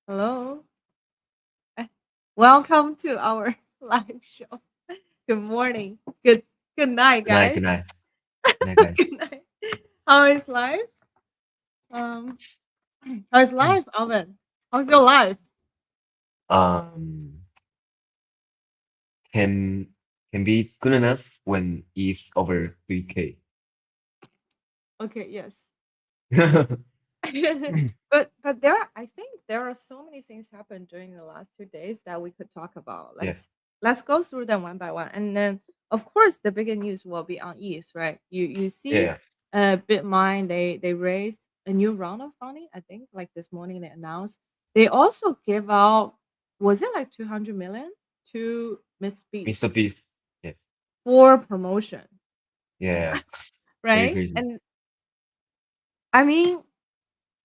Hello. Eh, Welcome to our live show. Good morning. Good night, Good night, guys. good night, good night, Good guys. night. How is life? Um, how's life, Alvin? How's your life? Um, can can be good enough when ETH over 3K. Okay, yes. but I think there are so many things happened during the last 2 days that we could talk about. Yeah, Let's go through them one by one, and then of course the bigger news will be on ETH, right? You see, yeah, Bitmine they raised a new round of funding. I think like this morning they announced they also give out, was it like 200 million to Miss Mr. Beast Beast. Yeah, for promotion, yeah, very right? crazy. And I mean,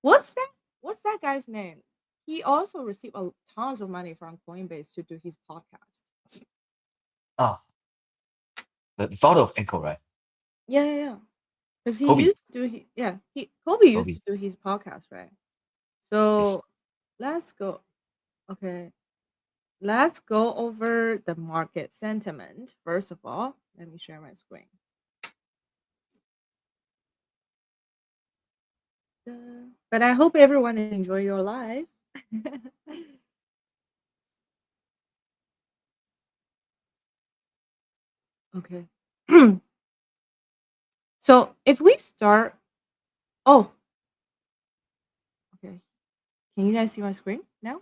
What's that? What's that guy's name? He also received tons of money from Coinbase to do his podcast. Ah, the founder of Anchor, right? Yeah, yeah, yeah. Because he Kobe. used to do yeah, he Kobe used Kobe. to do his podcast, right? Yes. So let's go. Okay, let's go over the market sentiment. First of all, let me share my screen. But I hope everyone enjoy your life. Okay. So if we start, oh, okay. Can you guys see my screen now?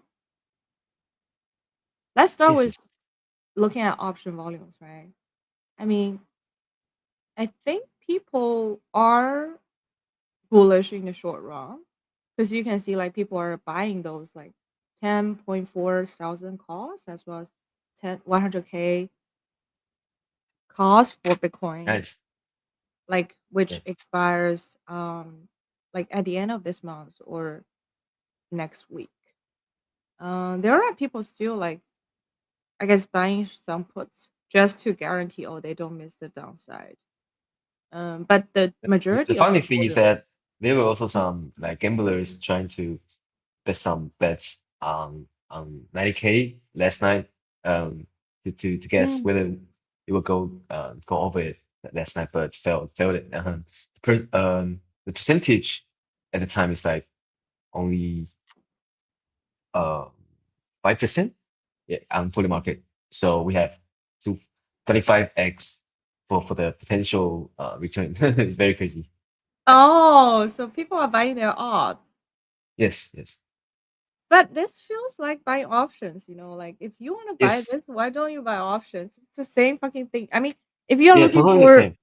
Let's start Yes, with yes. looking at option volumes, right? I mean, I think people are bullish in the short run because you can see like people are buying those like 10.4 thousand calls as well as 100K calls for Bitcoin, Nice. like which Yes. expires like at the end of this month or next week. There are people still like, I guess, buying some puts just to guarantee, oh, they don't miss the downside. But the The majority of funny the thing is volume. that there were also some like gamblers trying to bet some bets on 90K last night to guess Mm. whether it will go over it last night, but failed it. The percentage at the time is like only uh 5%, yeah, on fully market. So we have to 25x for the potential return. It's very crazy. Oh, so people are buying their odds. Yes, yes, But this feels like buying options, like if you want to buy yes, this, why don't you buy options? It's the same fucking thing. I mean, if you're yeah, looking totally the for same.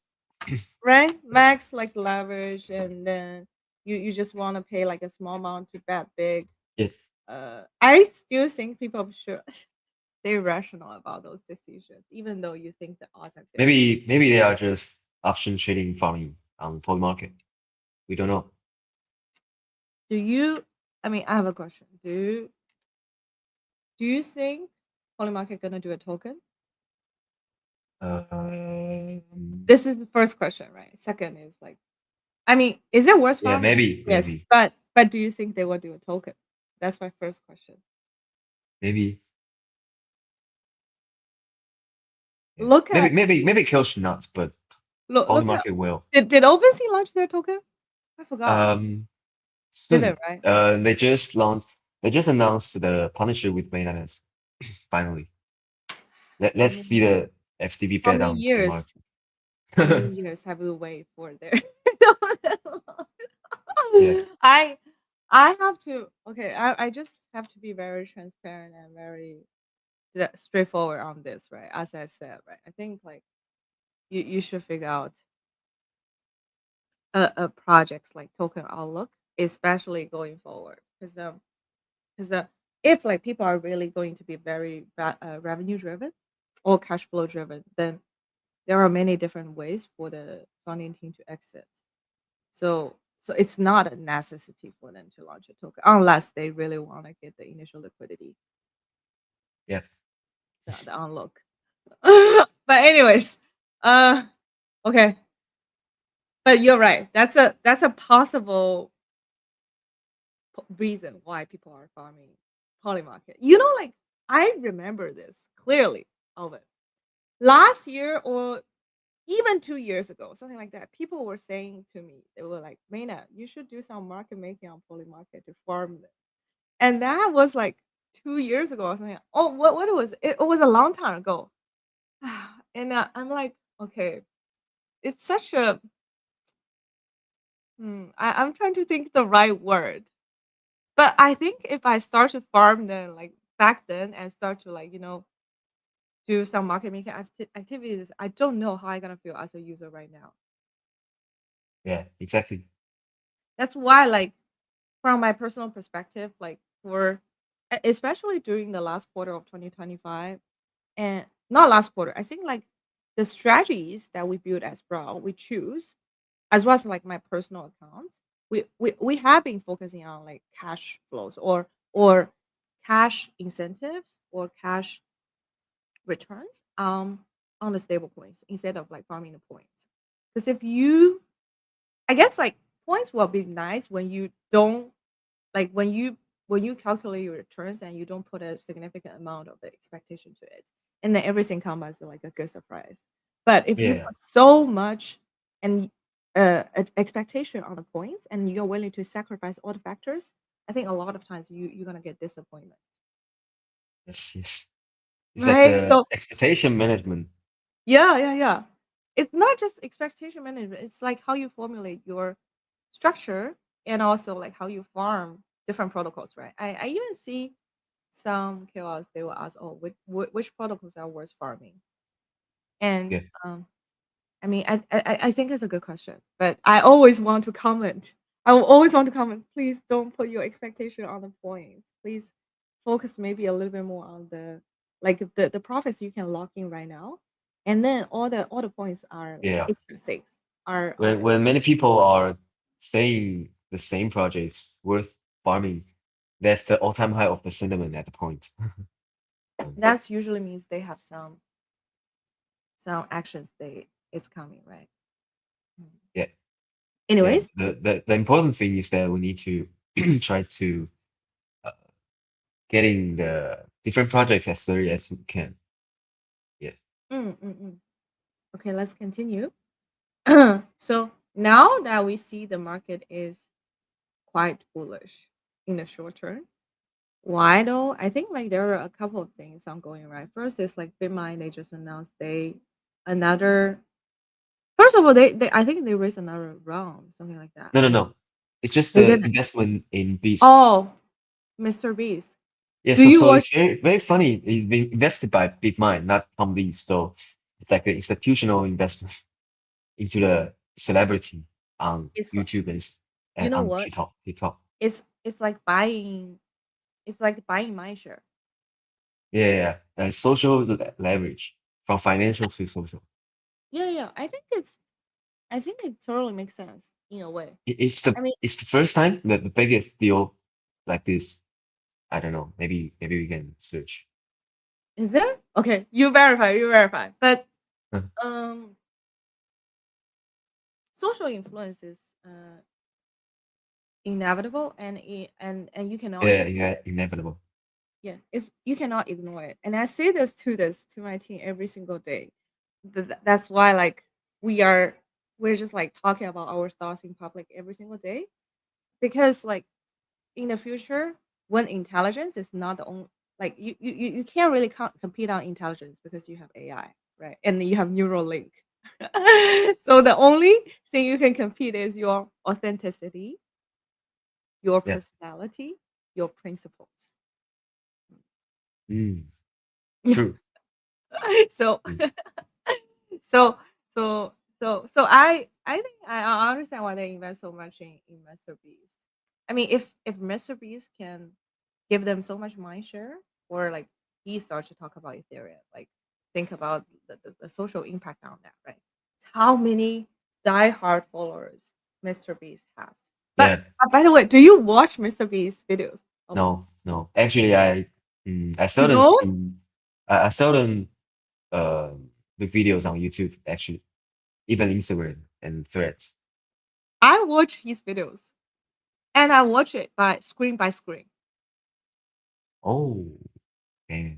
right max like leverage and then you just want to pay like a small amount to bet big, Yes. I still think people should stay rational about those decisions, even though you think the odds are good. Maybe they are just option trading farming for the market. We don't know. Do you? I mean, I have a question. Do you think Polymarket gonna do a token? Um, This is the first question, right? Second is like, I mean, is it worth yeah, farming? Yes, maybe, but do you think they will do a token? That's my first question. maybe, yeah. Look at Maybe Kill should not, but all the look at market will. did OpenSea launch their token? I forgot. Um, Didn't, Soon. right? They just announced the partnership with Binance. Finally, How let's see many the FTB how bet many down to the years? market. How many years have we waited for their Yeah, I I have to, okay, I just have to be very transparent and very straightforward on this, right? As I said, right? I think like you should figure out a projects like token outlook, especially going forward. Because if like people are really going to be very revenue driven or cash flow driven, then there are many different ways for the funding team to exit. So it's not a necessity for them to launch a token unless they really want to get the initial liquidity, yeah. the unlock. But anyways, uh, okay. But you're right. That's a possible reason why people are farming Polymarket. You know, like I remember this clearly of it. Last year or even 2 years ago, something like that, people were saying to me, they were like, Maina, you should do some market making on Polymarket to farm them. And that was like 2 years ago or something. Oh, what it was? It was a long time ago. And I'm like, okay, it's such a, I'm trying to think the right word. But I think if I start to farm then, like back then, and start to like, do some market making activities, I don't know how I'm gonna feel as a user right now. Yeah, exactly. That's why, like, from my personal perspective, like for especially during the last quarter of 2025, and not last quarter, I think like the strategies that we build as Sprout, we choose, as well as like my personal accounts, we have been focusing on like cash flows or cash incentives or cash returns on the stable coins instead of like farming the points. Because if you, I guess like points will be nice when you don't like when you calculate your returns and you don't put a significant amount of the expectation to it, and then everything comes as like a good surprise. But if you Yeah. put so much and expectation on the points and you're willing to sacrifice all the factors, I think a lot of times you're gonna get disappointment, Yes, yes. It's like right? the So expectation management. yeah, yeah, yeah. It's not just expectation management. It's like how you formulate your structure and also like how you farm different protocols, right? I even see some KOLs, they will ask, oh, which protocols are worth farming? And Yeah. I mean, I think it's a good question, but I always want to comment. I will always want to comment. Please don't put your expectation on the points. Please focus maybe a little bit more on the like the profits you can lock in right now, and then all the points are like Yeah. intrinsics When are many people are saying the same projects worth farming, that's the all-time high of the sentiment at the point. Um, that's usually means they have some actions they it's coming, right? Mm. yeah. Yeah. Anyways, The important thing is that we need to try to uh, getting the different projects as early as we can. Yeah. mm. Okay, let's continue. So now that we see the market is quite bullish in the short term, why though? I think like there are a couple of things ongoing, right? First is like BitMine, they just announced another first of all they I think they raised another round, something like that. No, no, And no. It's just they the didn't. investment in Beast. Oh, Mr. Beast. Yeah, Do so you so watch it's very funny. It's being invested by BitMine, not Tom Lee. So it's like an institutional investment into the celebrity on it's YouTube you and know on what? TikTok. It's like buying it's like buying my share. Yeah, yeah, yeah. Social leverage from financial to social. Yeah, yeah. I think it totally makes sense in a way. I mean, It's the first time that the biggest deal like this. I don't know. Maybe we can search. is it? Okay, you verify. But Huh. um social influence is inevitable and you cannot Yeah, ignore yeah, it. inevitable. Yeah, it's you cannot ignore it. And I say this to my team every single day. That's why like we are we're just like talking about our thoughts in public every single day because like in the future when intelligence is not the only like you can't really compete on intelligence because you have AI, right? And then you have neural link. So the only thing you can compete is your authenticity, your Yeah. personality, your principles. Mm, true. So Mm. so I think I understand why they invest so much in Mr. Beast. I mean, if Mr. Beast can give them so much mind share, or like he starts to talk about Ethereum, like think about the social impact on that, right? How many diehard followers Mr. Beast has. But Yeah. by the way, do you watch Mr. Beast videos? No, no. Actually, I You seldom don't? see I seldom look videos on YouTube actually, even Instagram and Threads. I watch his videos and I watch it by screen by screen. Oh, man.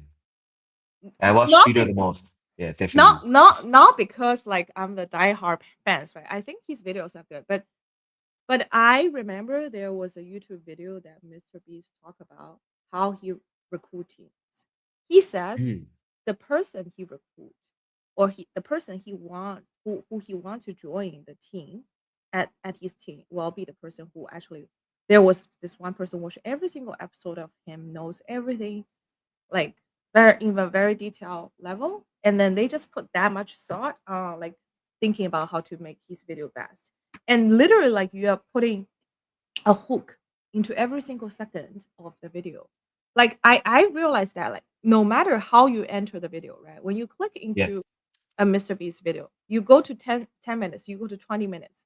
I watch Not Twitter the most. Yeah, definitely. not because like I'm the diehard fans, right? I think his videos are good, but I remember there was a YouTube video that Mr. Beast talked about how he recruit teams. He says Mm, the person he recruit or the person who he want to join the team at his team will be the person who actually there was this one person watch every single episode of him, knows everything like very even very detailed level, and then they just put that much thought like thinking about how to make his video best, and literally like you are putting a hook into every single second of the video. Like I realized that like no matter how you enter the video, right, when you click yes. into a Mr. Beast video, you go to 10 minutes, you go to 20 minutes,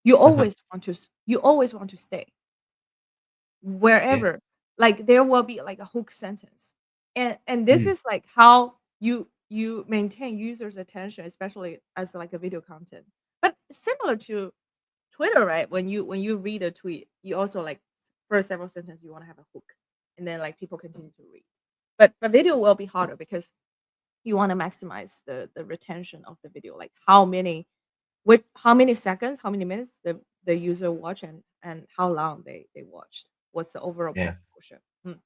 you always want to stay Yeah. wherever, like there will be like a hook sentence, and this Mm, is like how you maintain users attention, especially as like a video content. But similar to Twitter, right, when you read a tweet, you also like first several sentences you want to have a hook, and then like people continue to read. But video will be harder because you want to maximize the retention of the video, like how many seconds, how many minutes the user watch, and how long they watched. What's the overall yeah. proportion? Mm.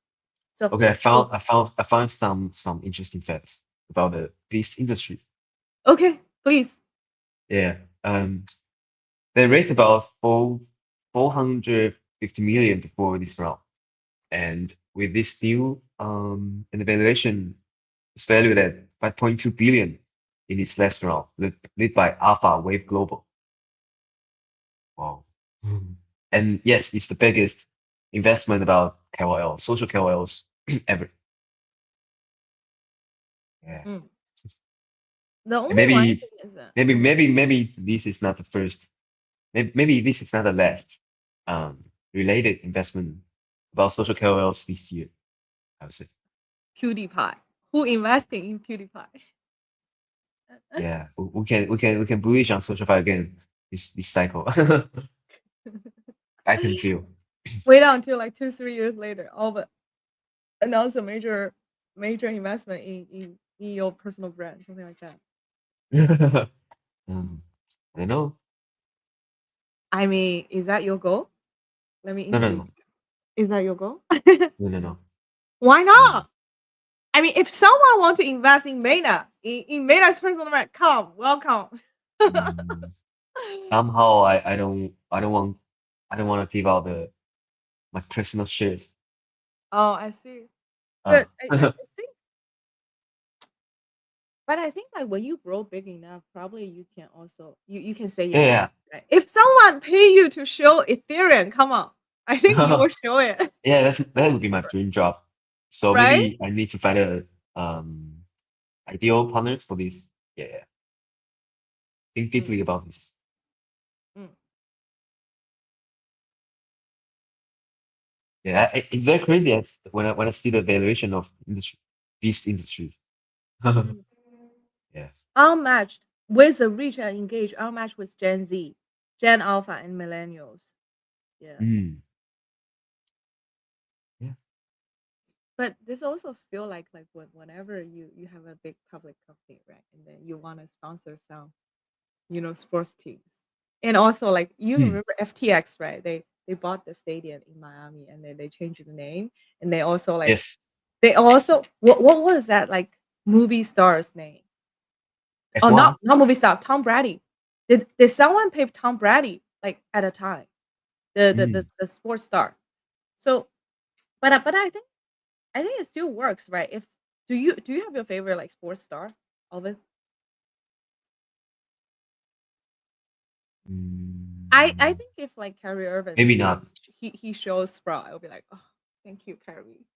So, Okay, so I found some interesting facts about this industry. okay, please. Yeah. They raised about 450 million before this round. And with this deal, and the valuation is valued at 5.2 billion in its last round, led by Alpha Wave Global. Wow. Mhm. And yes, it's the biggest investment about KOL, social KOLs ever. Yeah. Mm. The And only one thing is that maybe this is not the first, maybe this is not the last related investment about social KOLs this year, I would say. PewDiePie. Who investing in PewDiePie? Yeah, we can bullish on social fight again this cycle. I can feel. Wait until like 2 3 years later, all but announce a major investment in your personal brand, something like that. um, I don't know. I mean, is that your goal? Let me No, no, interview no, you. Is that your goal? no, no, no. Why Mm. not? I mean, if someone want to invest in Meta, in Meta's personal brand, come, welcome. Mm. Somehow I don't want to give out the my personal shares. Oh, I see. Uh, But I think, but I think like when you grow big enough, probably you can also you can say yes or yeah, no. Right? If someone pay you to show Ethereum, come on, I think you yeah. will show it, Yeah, that would be my dream job. So right? maybe I need to find a ideal partners for this. Yeah, yeah. Think Mm, deeply about this. mm, Yeah, it's very crazy as when I see the valuation of industry, this industry. mm. Yes. Unmatched with the reach and engage, unmatched with Gen Z, Gen Alpha, and Millennials. Yeah. Mm. Yeah. But this also feel like whenever you have a big public company, right, and then you want to sponsor some sports teams, and also like you Mm. remember FTX, right? They bought the stadium in Miami, and then they changed the name, and Yes. they also what was that like movie star's name? Oh, F1. not movie star, Tom Brady. Did someone pay Tom Brady like at a time Mm. the sports star? So, but I think it still works, right? If do you have your favorite like sports star of it? I Mm. think if like Kyrie Irving Maybe not. he shows Sprout, I'll be like, oh, thank you, Kyrie.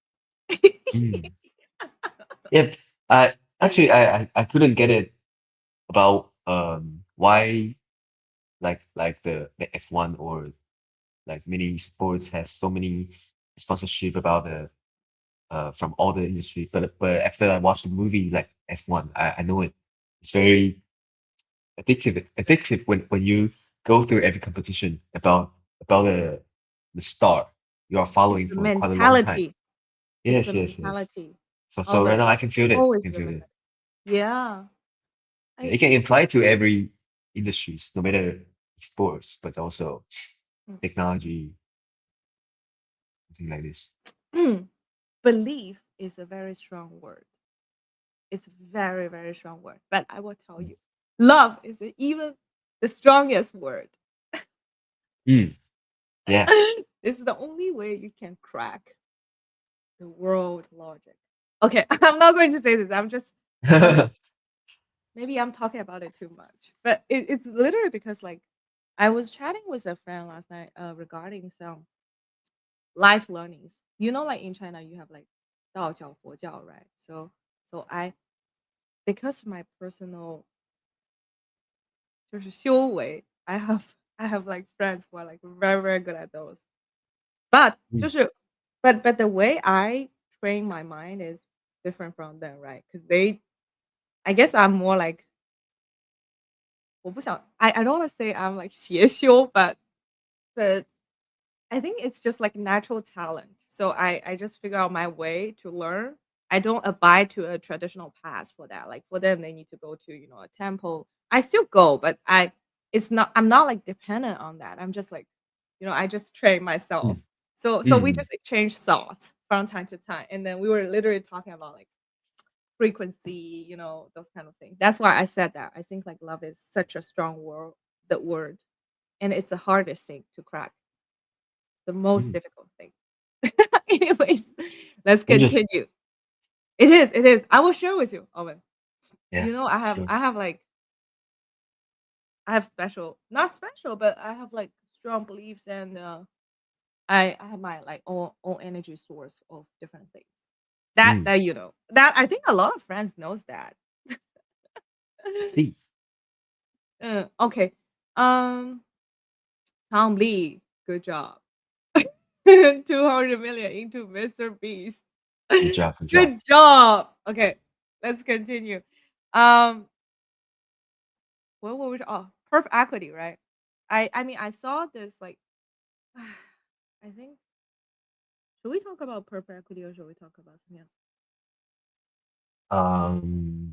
Mm. Yep. I actually I couldn't get it about why like the F1 or like many sports has so many sponsorship about the from all the industry. But after I watched the movie like F1, I know it. It's very addictive when you go through every competition about the star you are It's following the for quite a long time. mentality. It's the Yes, yes, yes. mentality So of right it. now I can feel it. I Always can feel remember. it. Yeah. Yeah, I it can apply to every industries, no matter sports, but also technology, something like this. belief is a very strong word. It's a very, very strong word. But I will tell Mm. you, love is even the strongest word. Mm, yeah. This is the only way you can crack the world logic. Okay, I'm not going to say this. I'm just maybe I'm talking about it too much. But it's literally because like I was chatting with a friend last night regarding some life learnings. You know, like in China, you have like 道教, 佛教, right? So I because my personal 就是修为, I have like friends who are like very very good at those. But Mm, 就是 but the way I train my mind is different from them, right? Because I guess I'm more like 我不想 I don't want to say I'm like 邪修, but I think it's just like natural talent. So I just figure out my way to learn. I don't abide to a traditional path for that. Like for them, they need to go to a temple. I still go, but I'm not like dependent on that. I'm just like I just train myself. mm, So we mm, just exchange thoughts from time to time, and then we were literally talking about like frequency, those kind of things. That's why I said that. I think like love is such a strong word, and it's the hardest thing to crack, the most mm. difficult thing. Anyways, let's Interesting. continue. It is, it is. I will share with you, Owen. Yeah, I have sure. I have like I have special, not special, but I have like strong beliefs, and I have my like own energy source of different things. That Mm, that that I think a lot of friends knows that. see. Okay. Um Tom Lee, good job. 200 million into Mr. Beast. Good job, good job. Good job. Okay, let's continue. Um, what were we? Oh, perp equity, right? I mean, I saw this like, I think should we talk about perp equity or should we talk about something else?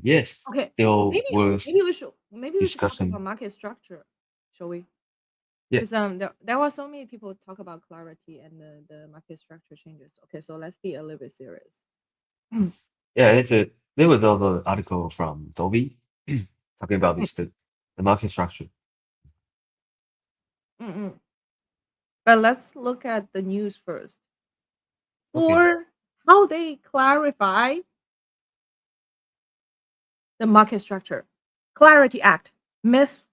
Yes, Okay, still worth maybe we should talk about discussing. market structure, shall we? Yeah. Because there were so many people talk about clarity and the market structure changes. Okay, so let's be a little bit serious. Yeah, there was also an article from Dolby talking about this the market structure. Mm-mm. But let's look at the news first. Okay. For how they clarify the market structure. Clarity Act, myth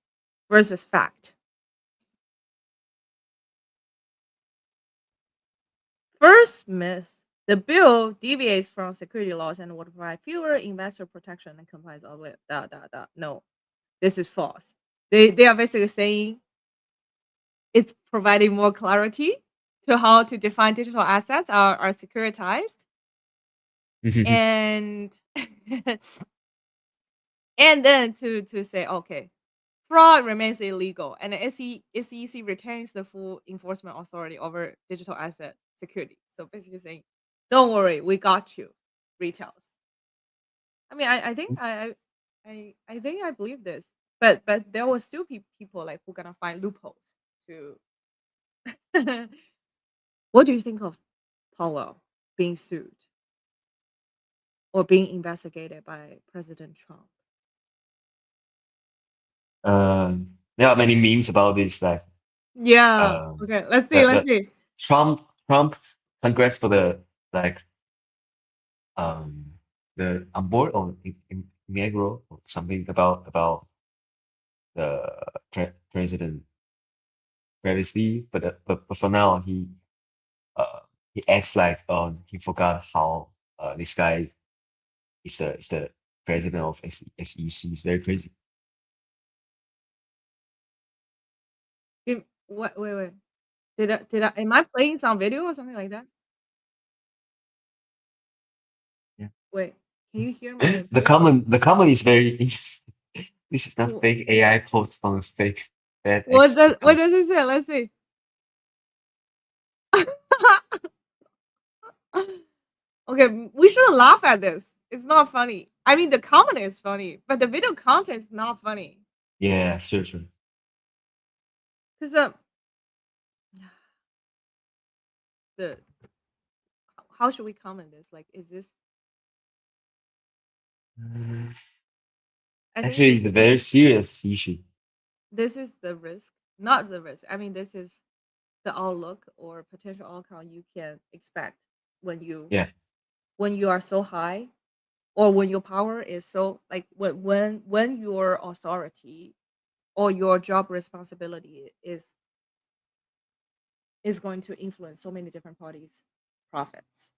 versus fact. First myth, the bill deviates from security laws and would provide fewer investor protection and compliance of it. No, this is false. They are basically saying it's providing more clarity to how to define digital assets are securitized and and then to say okay, fraud remains illegal, and the SEC retains the full enforcement authority over digital asset security. So basically saying, "Don't worry, we got you, retails." I mean, I think I think I believe this, but there will still be people like who gonna find loopholes to. What do you think of Powell being sued or being investigated by President Trump? There are many memes about this, like Yeah. um, Okay. Let's see. Let's the see. Trump, congrats for the like um the on board or inaugural or something about the president previously, but for now uh he acts like he forgot how this guy is the president of SEC. It's very crazy. What? Wait. Wait. Did I? Am I playing some video or something like that? Yeah. Wait. Can you hear my The voice? comment is very interesting. This is not Wh- fake AI post from a fake bad What X does account. it say? Let's see. Okay, we shouldn't laugh at this. It's not funny. I mean, the comment is funny, but the video content is not funny. Yeah, sure, sure. Because the how should we comment this? Like, is this? Mm, I think Actually, it's a very serious issue. this is the risk, not the risk. I mean, this is the outlook or potential outcome you can expect when Yeah. you are so high, or when your power is so like when your authority or your job responsibility is going to influence so many different parties' profits,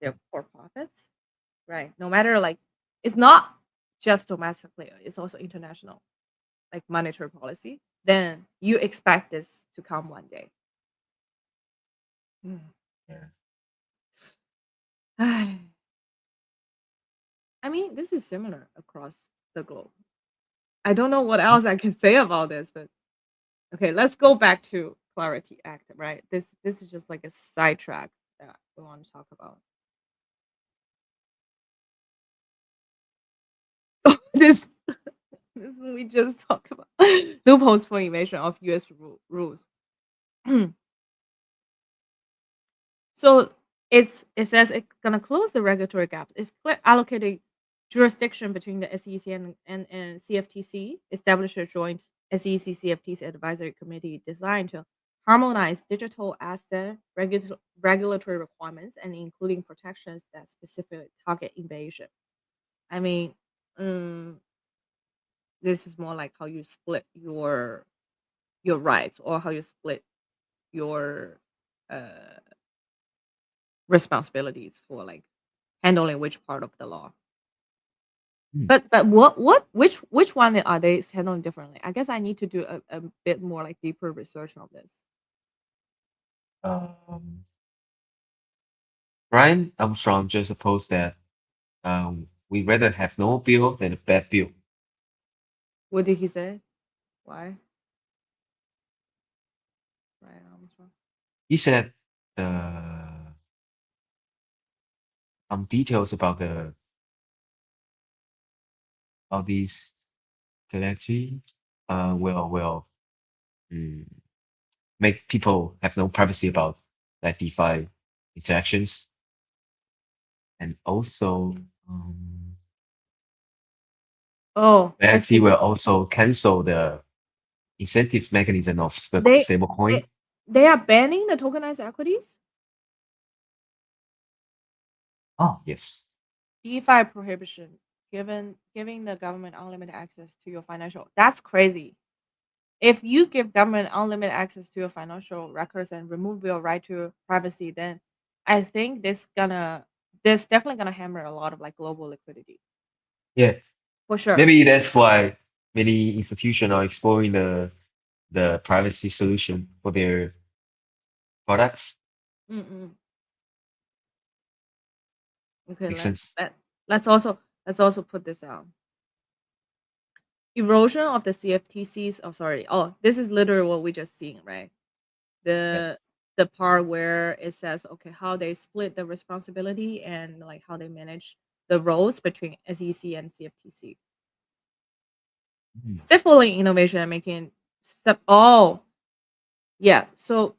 their core profits, right? No matter like it's not just domestically, it's also international, like monetary policy. Then you expect this to come one day. Mm. Yeah. I mean, this is similar across the globe. I don't know what else I can say about this, but okay, let's go back to Clarity Act, right? This is just like a sidetrack that we want to talk about. this this we just talked about loopholes for invasion of U.S. rules. So it says it's gonna close the regulatory gaps. It's allocating jurisdiction between the SEC and CFTC, establish a joint SEC CFTC advisory committee designed to harmonize digital asset regulatory requirements and including protections that specifically target invasion. I mean, um, this is more like how you split your rights or how you split your uh responsibilities for like handling which part of the law. Hmm. But which one are they handling differently? I guess I need to do a bit more like deeper research on this. Um, Brian Armstrong just supposed that we rather have no bill than a bad bill. What did he say? Why? Right, Armstrong. He said the some details about the of these directory will mm, make people have no privacy about like DeFi interactions, and also Oh, I actually see. will also cancel the incentive mechanism of They stablecoin. they they are banning the tokenized equities. Oh, yes. DeFi prohibition, giving the government unlimited access to your financial. That's crazy. If you give government unlimited access to your financial records and remove your right to privacy, then I think this definitely gonna hammer a lot of like global liquidity Yeah. for sure. Maybe that's why many institutions are exploring the privacy solution for their products. Mm-mm. Okay, Makes sense. let's also put this out. Erosion of the CFTCs. Oh, sorry. Oh, this is literally what we just seen, right? Yeah. The the part where it says okay how they split the responsibility and like how they manage the roles between SEC and CFTC. Mhm. Stifling innovation and making step. Oh, yeah. So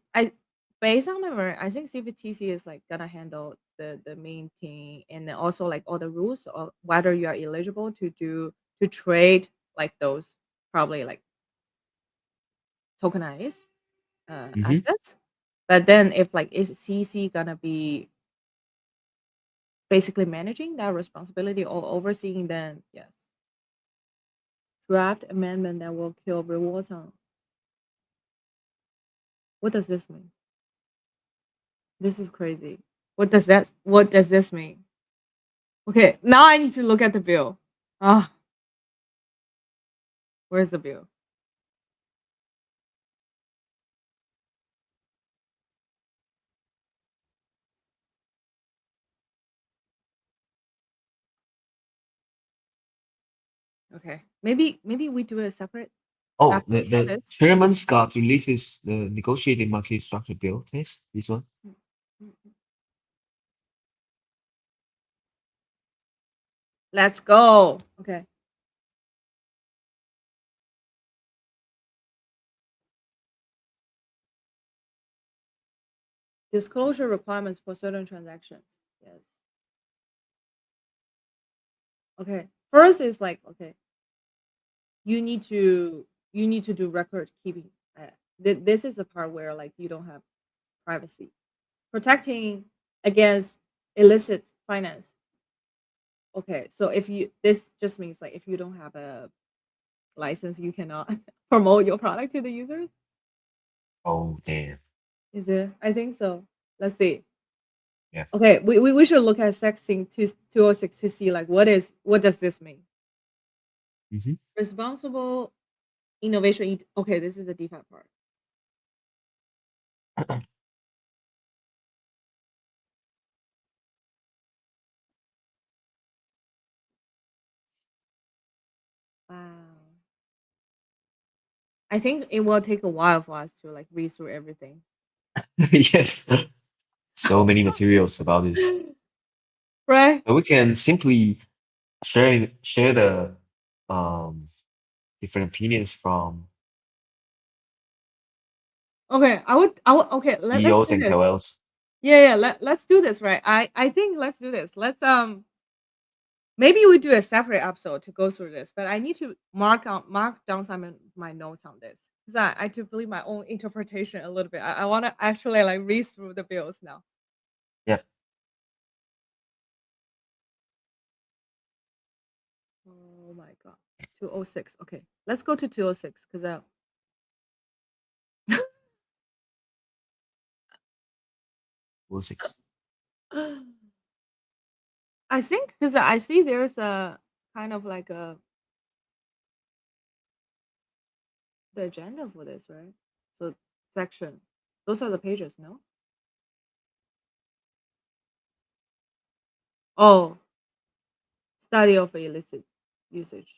based on my memory, I think CFTC is like gonna handle the main thing, and then also like all the rules of whether you are eligible to trade like those probably like tokenized Mhm. assets. But then if like is CC gonna be basically managing that responsibility or overseeing, then yes. Draft amendment that will kill rewards on. What does this mean? This is crazy. What does this mean? Okay, now I need to look at the bill. Ah, where's the bill? Okay. Maybe we do a separate Oh, after the this. Chairman Scott releases the negotiating market structure bill test. This one. Mm, mm, mm. Let's go. Okay. Disclosure requirements for certain transactions. Yes. Okay. First is like, okay, you need to do record keeping. This is the part where like you don't have privacy. Protecting against illicit finance. Okay, so if you this just means like if you don't have a license, you cannot promote your product to the users. Oh, damn. Is it? I think so. Let's see. Yeah. Okay, we should look at section 206 to see like what does this mean? Hmm. Responsible innovation. Okay, this is the DeFi part. Wow. I think it will take a while for us to like read through everything. Yes. So many materials about this. Right? But we can simply share the um different opinions from Okay, okay, let's CEOs do and this. KOLs. Yeah, let's do this, right? I think let's do this. Let's maybe we do a separate episode to go through this, but I need to mark down some of my notes on this because I to believe my own interpretation a little bit. I want to actually like read through the bills now. Yeah. Oh my god, 206. Okay, let's go to 206 because Rule 6. I think because I see there's a kind of like the agenda for this, right? So section, those are the pages, no? Oh, study of illicit usage.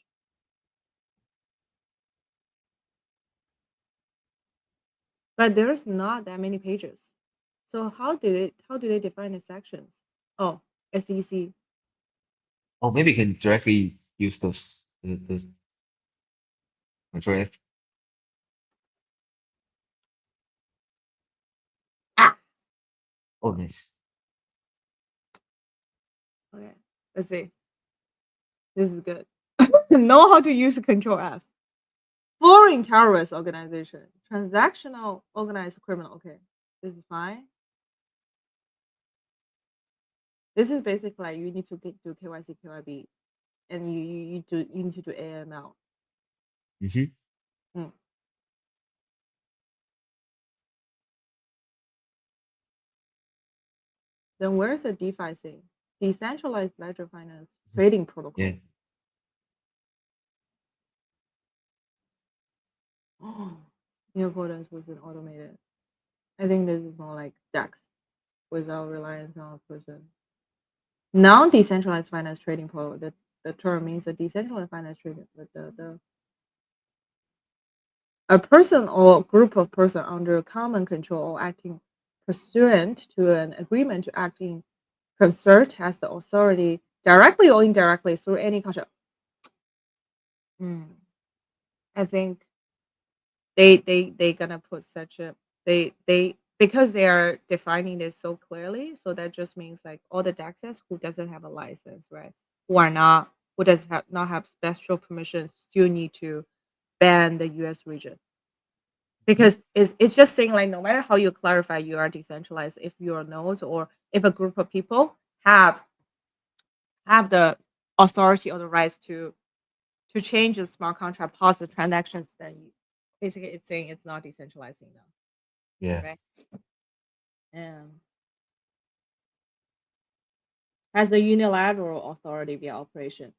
But there's not that many pages. So how do they define the sections? Oh, SEC. Oh, maybe you can directly use this the Control F. Ah, Oh, nice. okay. Let's see. This is good. Know how to use Control F. Foreign terrorist organization. Transactional organized criminal. Okay. This is fine. This is basically like you need to do KYC, KYB, and you need to do AML. Hmm. Mm. Then where's the DeFi thing? Decentralized ledger finance trading Yeah. protocol. Oh, new quotas was an automated. I think this is more like DEX without reliance on a person. Non-decentralized finance trading protocol. The term means a decentralized finance trading, but the a person or group of person under common control or acting pursuant to an agreement to act in concert has the authority directly or indirectly through any contract. Mm. I think they gonna put such a they because they are defining this so clearly, so that just means like all the DEXs who doesn't have a license, right? Who does have not have special permissions still need to ban the US region. Mhm. Because it's just saying like no matter how you clarify you are decentralized, if your nodes or if a group of people have the authority or the rights to change the smart contract pause the transactions, then basically it's saying it's not decentralizing now, Yeah. right? Has the unilateral authority via operation.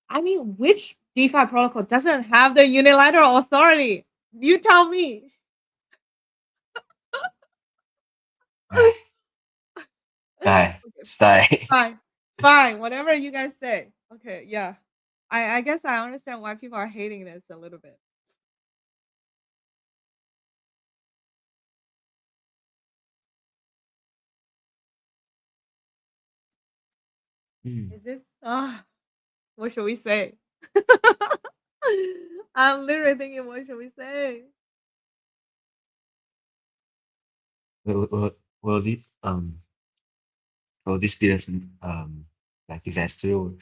I mean, which DeFi protocol doesn't have the unilateral authority? You tell me. Ay, die. Okay, Stay. fine, fine, whatever you guys say. Okay, yeah. I guess I understand why people are hating this a little bit. Mm. Is this what should we say? I'm literally thinking what should we say? Will will will this will this be like disaster or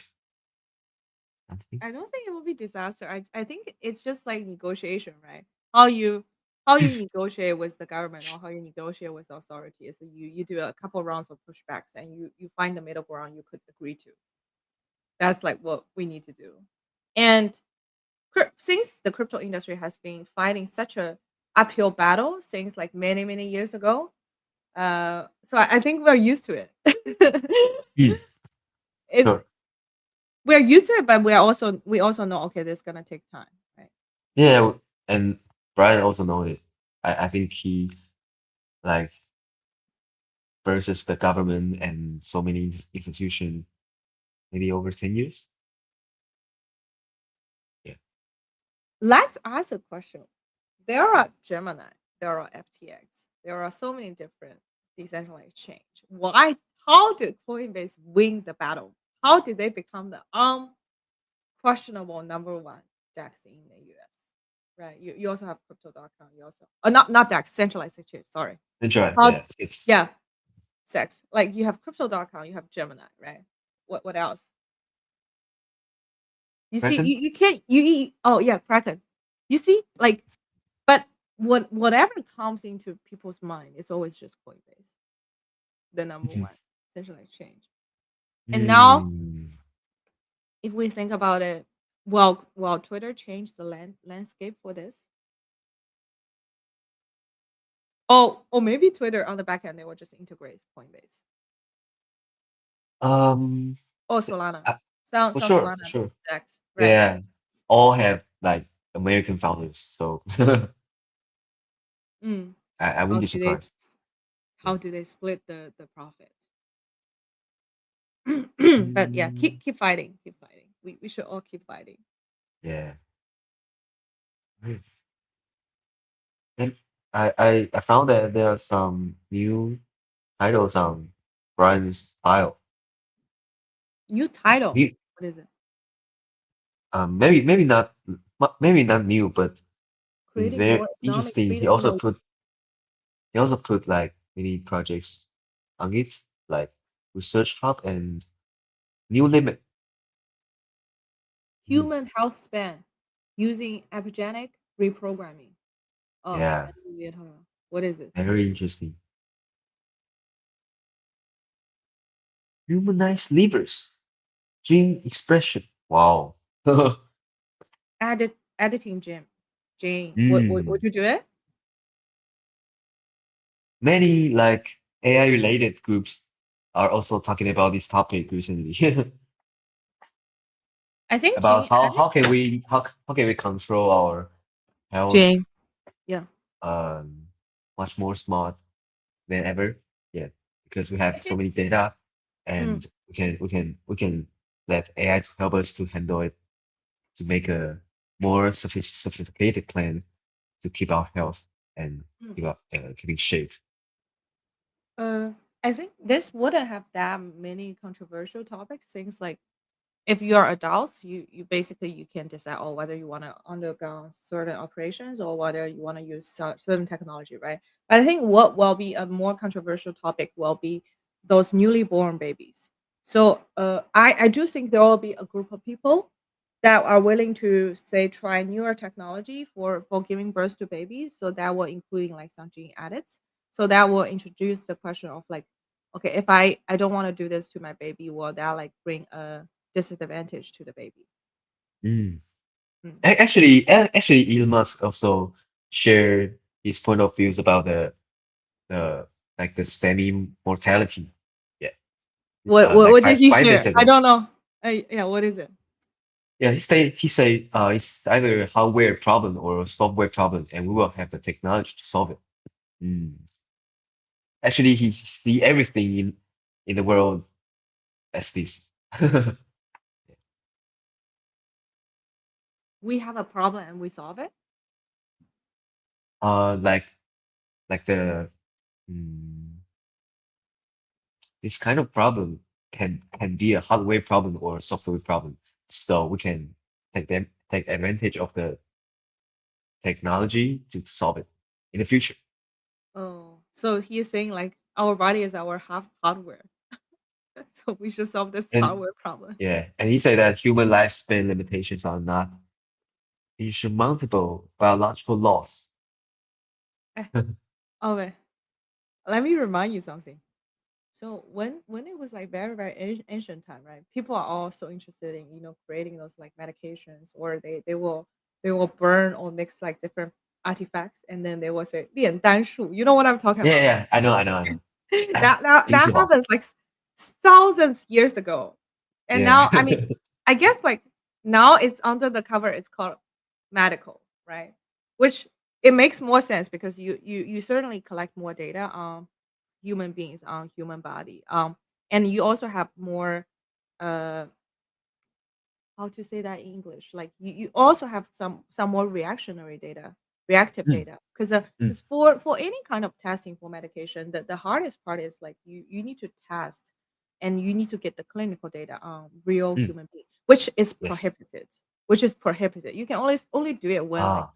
something? I don't think it will be disaster. I think it's just like negotiation, right? How you how you negotiate with the government or how you negotiate with authorities. So you do a couple rounds of pushbacks and you find the middle ground you could agree to. That's like what we need to do. And since the crypto industry has been fighting such a uphill battle since like many years ago, so I think we're used to it. Mm. It's Sure. we're used to it, but we also know okay, this is gonna take time, right? Yeah, and Brian also knows it. I think he like versus the government and so many institutions maybe over 10 years. Yeah. Let's ask a question. There are Gemini, there are FTX, there are so many different decentralized exchange. Why? How did Coinbase win the battle? How did they become the questionable number one DEX in the US? Right. You also have crypto.com. You also not DEX, centralized exchange. Sorry. Enjoy. How Yeah. It's yeah, sex. Like you have crypto.com, you have Gemini, right? What else? You see, Kraken. you can't oh yeah, Kraken. You see, like, but whatever comes into people's mind is always just Coinbase, the number Mhm. one central exchange. And now, Mm. if we think about it, well, Twitter changed the landscape for this. Oh, or maybe Twitter on the back end they will just integrate Coinbase. Um. Oh, Solana. uh, Sound for sound sure. For Solana sure. Dex, right? Yeah. All have like American founders, so Mm. I How wouldn't be do they surprised. Yeah. how do they split the profit? But yeah, Mm. keep fighting, keep fighting. We should all keep fighting. Yeah. Right. And I found that there are some new titles on Brian's file. New title. He What is it? maybe not new, but it's Creating very more economic interesting. freedom in the He also put like many projects on it, like research hub and new limit. Mm. human health span using epigenetic reprogramming. Oh, Yeah, I know what you're talking about. What is it? very interesting. Humanized livers, gene expression. Wow. Editing gym. Jane. What Mm. would you do it? Many like AI related groups are also talking about this topic recently. I think About gene edit. how can we control our health Jane. Yeah. um much more smart than ever. Yeah, because we I have so guess many data mm, and we can let AI to help us to handle it to make a more sophisticated plan to keep our health and mm. keeping shape. Uh, I think this wouldn't have that many controversial topics. Things like if you are adults, you basically you can decide oh whether you want to undergo certain operations or whether you want to use certain technology, right? But I think what will be a more controversial topic will be those newly born babies. So I do think there will be a group of people that are willing to say try newer technology for giving birth to babies. So that will including like some gene edits. So that will introduce the question of like, okay, if I don't want to do this to my baby, will that like bring a disadvantage to the baby? Mm. Mm. Actually, Elon Musk also shared his point of views about the like the semi mortality. Yeah, like What did he 5 days share? I ago. don't know. Yeah, what is it? Yeah, he say it's either a hardware problem or a software problem, and we will have the technology to solve it. Mm. Actually, he see everything in the world as this. We have a problem and we solve it. Like the mm, this kind of problem. can be a hardware problem or a software problem. So we can take advantage of the technology to solve it in the future. Oh, so he's saying like our body is our half hardware, so we should solve this And hardware problem. yeah, and he said that human lifespan limitations are not insurmountable biological laws. Eh, okay, let me remind you something. So when it was like very ancient time, right? People are also interested in creating those like medications, or they will burn or mix like different artifacts, and then they will say 炼丹术. You know what I'm talking Yeah, about, right? yeah, I know. That 金丝猴. happens like thousands years ago, and Yeah. now I mean I guess like now it's under the cover. It's called medical, right? Which it makes more sense because you certainly collect more data on human beings, on human body, and you also have more uh how to say that in English? Like you also have some more reactive Mm, data. mm, Because for any kind of testing for medication, the hardest part is like you need to test and you need to get the clinical data on real mm. human being, which is Yes. prohibited. Which is prohibited. You can only do it when like Ah,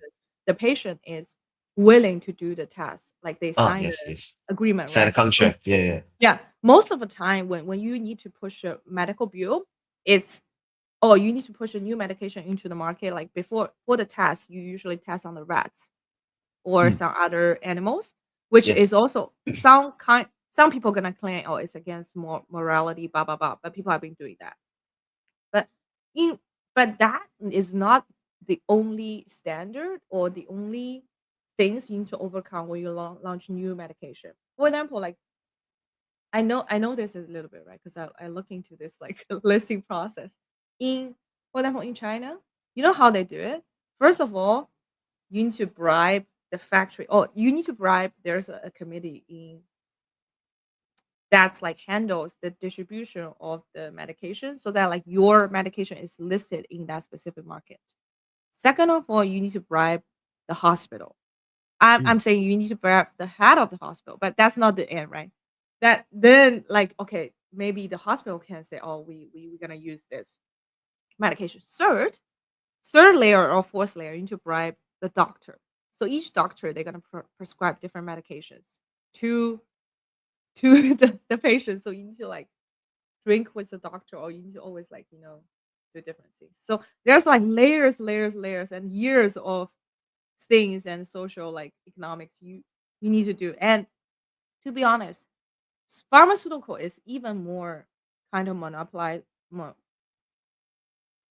the patient is willing to do the test, like they sign yes, the yes. agreement, Sign a right? So contract. Yeah, yeah. yeah, most of the time when you need to push a medical bill, it's oh, you need to push a new medication into the market. Like before for the test, you usually test on the rats or Mm, some other animals, which yes. is also some people gonna claim, oh, it's against morality, blah blah blah. But people have been doing that. But in but that is not the only standard or the only things you need to overcome when you launch new medication. For example, like I know this a little bit, right? Because I look into this like listing process. In For example, in China, you know how they do it? First of all, you need to bribe the factory, or you need to bribe there's a committee in that's like handles the distribution of the medication so that like your medication is listed in that specific market. Second of all, you need to bribe the hospital. I'm Mm, saying you need to bribe the head of the hospital, but that's not the end, right? That then like okay, maybe the hospital can say, oh, we're gonna use this medication. Third layer or fourth layer, you need to bribe the doctor. So each doctor they're gonna prescribe different medications to the patient. So you need to like drink with the doctor, or you need to always like do different things. So there's like layers, and years of things and social like economics you need to do. And to be honest, pharmaceutical is even more kind of monopolized, more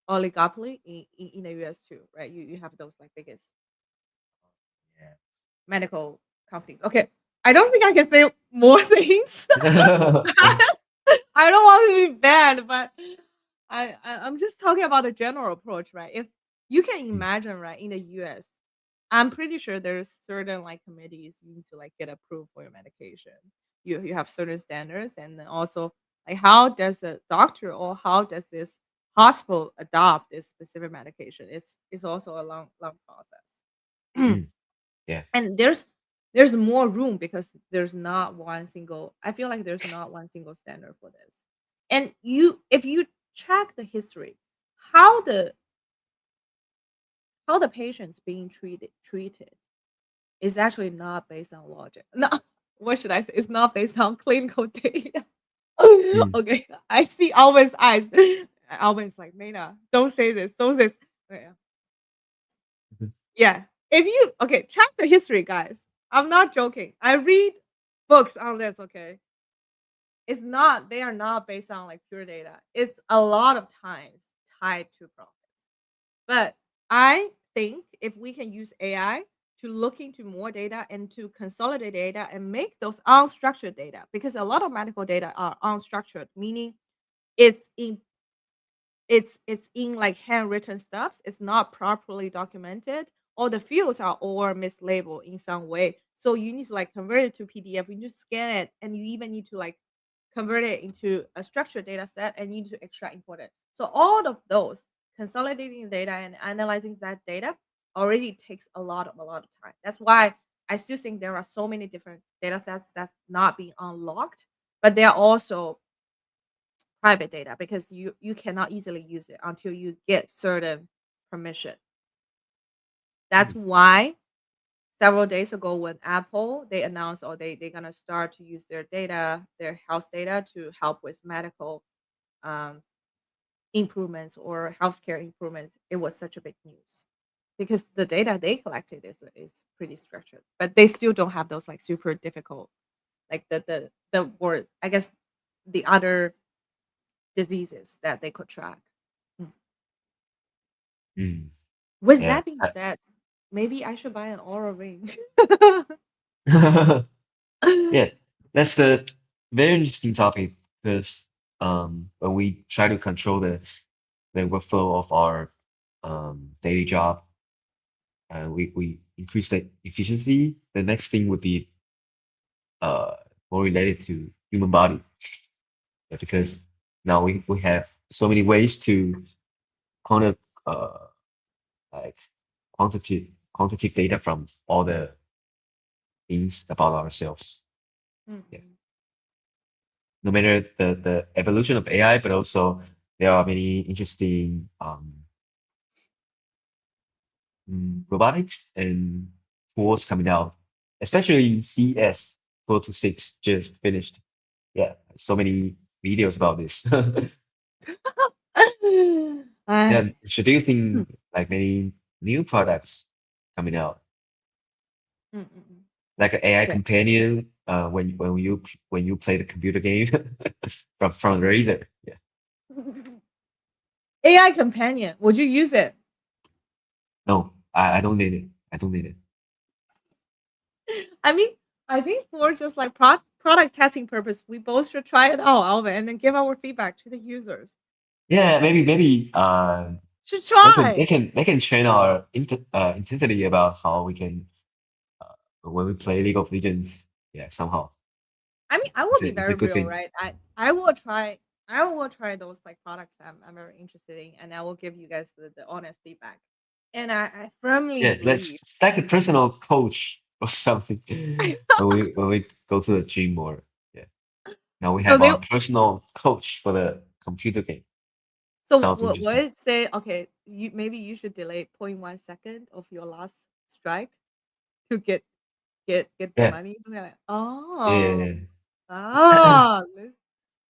oligopoly in the US too, right? You have those like biggest medical companies. Okay, I don't think I can say more things. yeah. I don't want to be bad, but I'm just talking about a general approach, right? If you can Mm, imagine, right, in the US, I'm pretty sure there's certain like committees you need to like get approved for your medication. You have certain standards, and then also like how does a doctor or how does this hospital adopt this specific medication? It's also a long process. mm, yeah. And there's more room because there's not one single I feel like there's not one single standard for this. And you if you check the history, how the patients being treated is actually not based on logic. No, what should I say? It's not based on clinical data. Mm, Okay, I see Alvin's eyes. Alvin's like, Maina, don't say this, don't say this. Yeah. mhm. Yeah. If you okay, check the history, guys. I'm not joking. I read books on this, okay? They are not based on like pure data. It's a lot of times tied to profit. But I think if we can use AI to look into more data and to consolidate data and make those unstructured data, because a lot of medical data are unstructured, meaning it's in it's in like handwritten stuffs. It's not properly documented. All the fields are all mislabeled in some way. So you need to like convert it to PDF. You need to scan it, and you even need to like convert it into a structured data set, and you need to extract import it. So all of those consolidating the data and analyzing that data already takes a lot of time. That's why I still think there are so many different data sets that's not being unlocked, but they are also private data because you cannot easily use it until you get certain permission. That's Mm, why several days ago when Apple they announced or they're gonna start to use their data, their health data to help with medical um, improvements or healthcare improvements, it was such a big news because the data they collected is pretty structured, but they still don't have those like super difficult like the word I guess the other diseases that they could track. Mm. mm, With yeah. that being said, maybe I should buy an Aura ring. Yeah, that's the very interesting topic because when we try to control the workflow of our daily job, we increase the efficiency. The next thing would be uh more related to human body, yeah, because now we have so many ways to kind of like quantitative data from all the things about ourselves. Yeah. Mm-mm. No matter the evolution of AI, but also there are many interesting robotics and tools coming out, especially in CS 426 just finished. Yeah, so many videos about this. Ah, And introducing like many new products coming out, mm. like an AI Okay. companion when you play the computer game from Razer. Yeah. AI companion, would you use it? No, I don't need it. I don't need it. I mean, I think for just like product testing purpose, we both should try it out, Alvin, and then give our feedback to the users. Yeah, maybe Should they can try. train our intensity about how we can uh, when we play League of Legends. Yeah, somehow I mean, I will be it's a very good real, thing. right? I will try those like products I'm very interested in, and I will give you guys the honest feedback. And I firmly Yeah, believe. let's like a personal coach or something when we go to the gym or yeah. Now we so have they our personal coach for the computer game. so Sounds what interesting. it say? Okay, you should delay 0.1 second of your last strike to get the Yeah, money. Something like yeah, oh yeah, yeah. oh,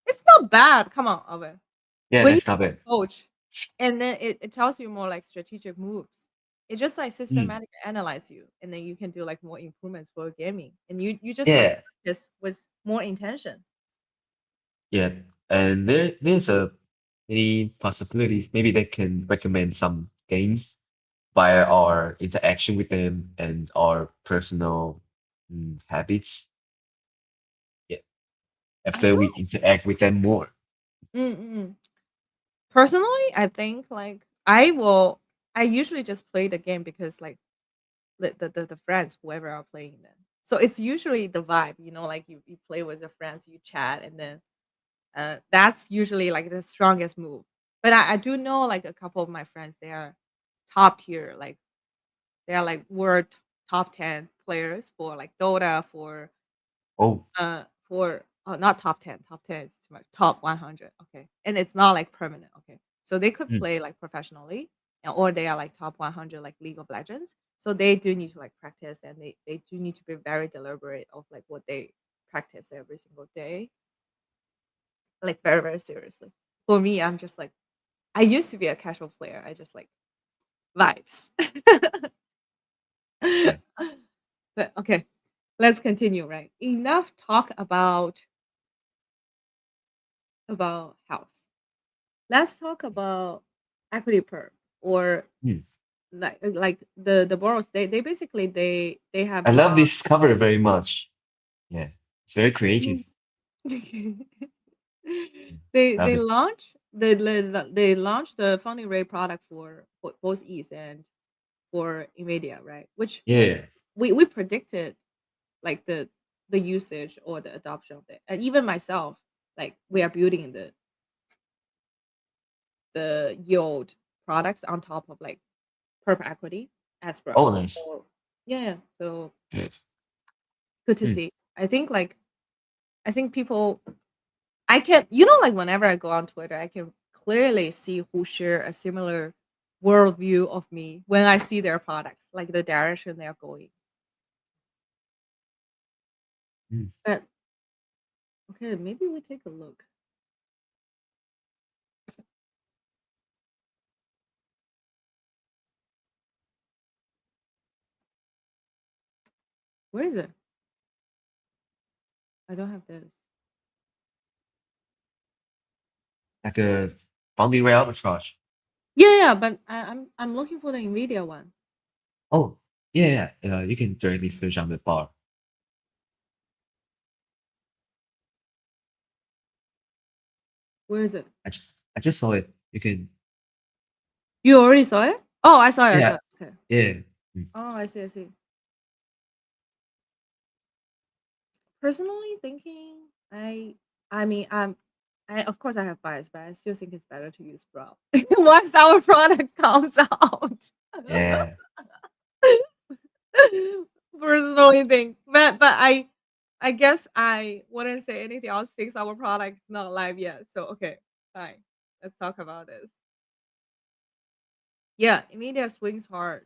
it's not bad. Come on, Alvin. Yeah, When you that's not bad. coach, and then it tells you more like strategic moves. It just like Mm, systematic analyze you, and then you can do like more improvements for gaming, and you just like yeah, practice with more intention. yeah. And there's a many possibilities. Maybe they can recommend some games via our interaction with them and our personal habits. Yeah, I after feel we interact with them more. mm. Personally, I think like I usually just play the game because like the friends whoever are playing them. So it's usually the vibe, like you play with your friends, you chat, and then that's usually like the strongest move. But I do know like a couple of my friends, they are top tier, like they are like world top 10 players for like Dota, Oh, for not top 10, top 10 is too much, top 100. Okay. And it's not like permanent. Okay. So they could mm, play like professionally, or they are like top 100 like League of Legends. So they do need to like practice, and they do need to be very deliberate of like what they practice every single day, like very, very seriously. For me, I'm just like, I used to be a casual player. I just like vibes. yeah. But okay, let's continue, right? Enough talk about house. Let's talk about equity perp or Mm. like the borrowers. They basically they have I love launched. this cover very much. Yeah, it's very creative. Mm, they love it. launch they launched the funding rate product for both ETH and for Nvidia, right? Which Yeah. we predicted like the usage or the adoption of it, and even myself, like we are building the yield products on top of like perp equity as well. Oh, nice. So yeah, so Good. good to Mm, see. I think people I can, you know, like whenever I go on Twitter, I can clearly see who share a similar worldview of me when I see their products, like the direction they're going. Mm. But okay, maybe we take a look. Where is it? I don't have this. Like a founding rate arbitrage. Yeah, yeah, but I'm looking for the Nvidia one. Oh, yeah, yeah. You can directly search on the bar. Where is it? I just saw it. You can, You already saw it? Oh, I saw it. I saw yeah, it. Okay. yeah. Mm. Oh, I see. I see. Personally thinking, I mean, I of course I have bias, but I still think it's better to use Sprout once our product comes out. Yeah. Personally think, but I guess I wouldn't say anything else since our product's not live yet. So okay, fine. Let's talk about this. Yeah, Nvidia swings hard,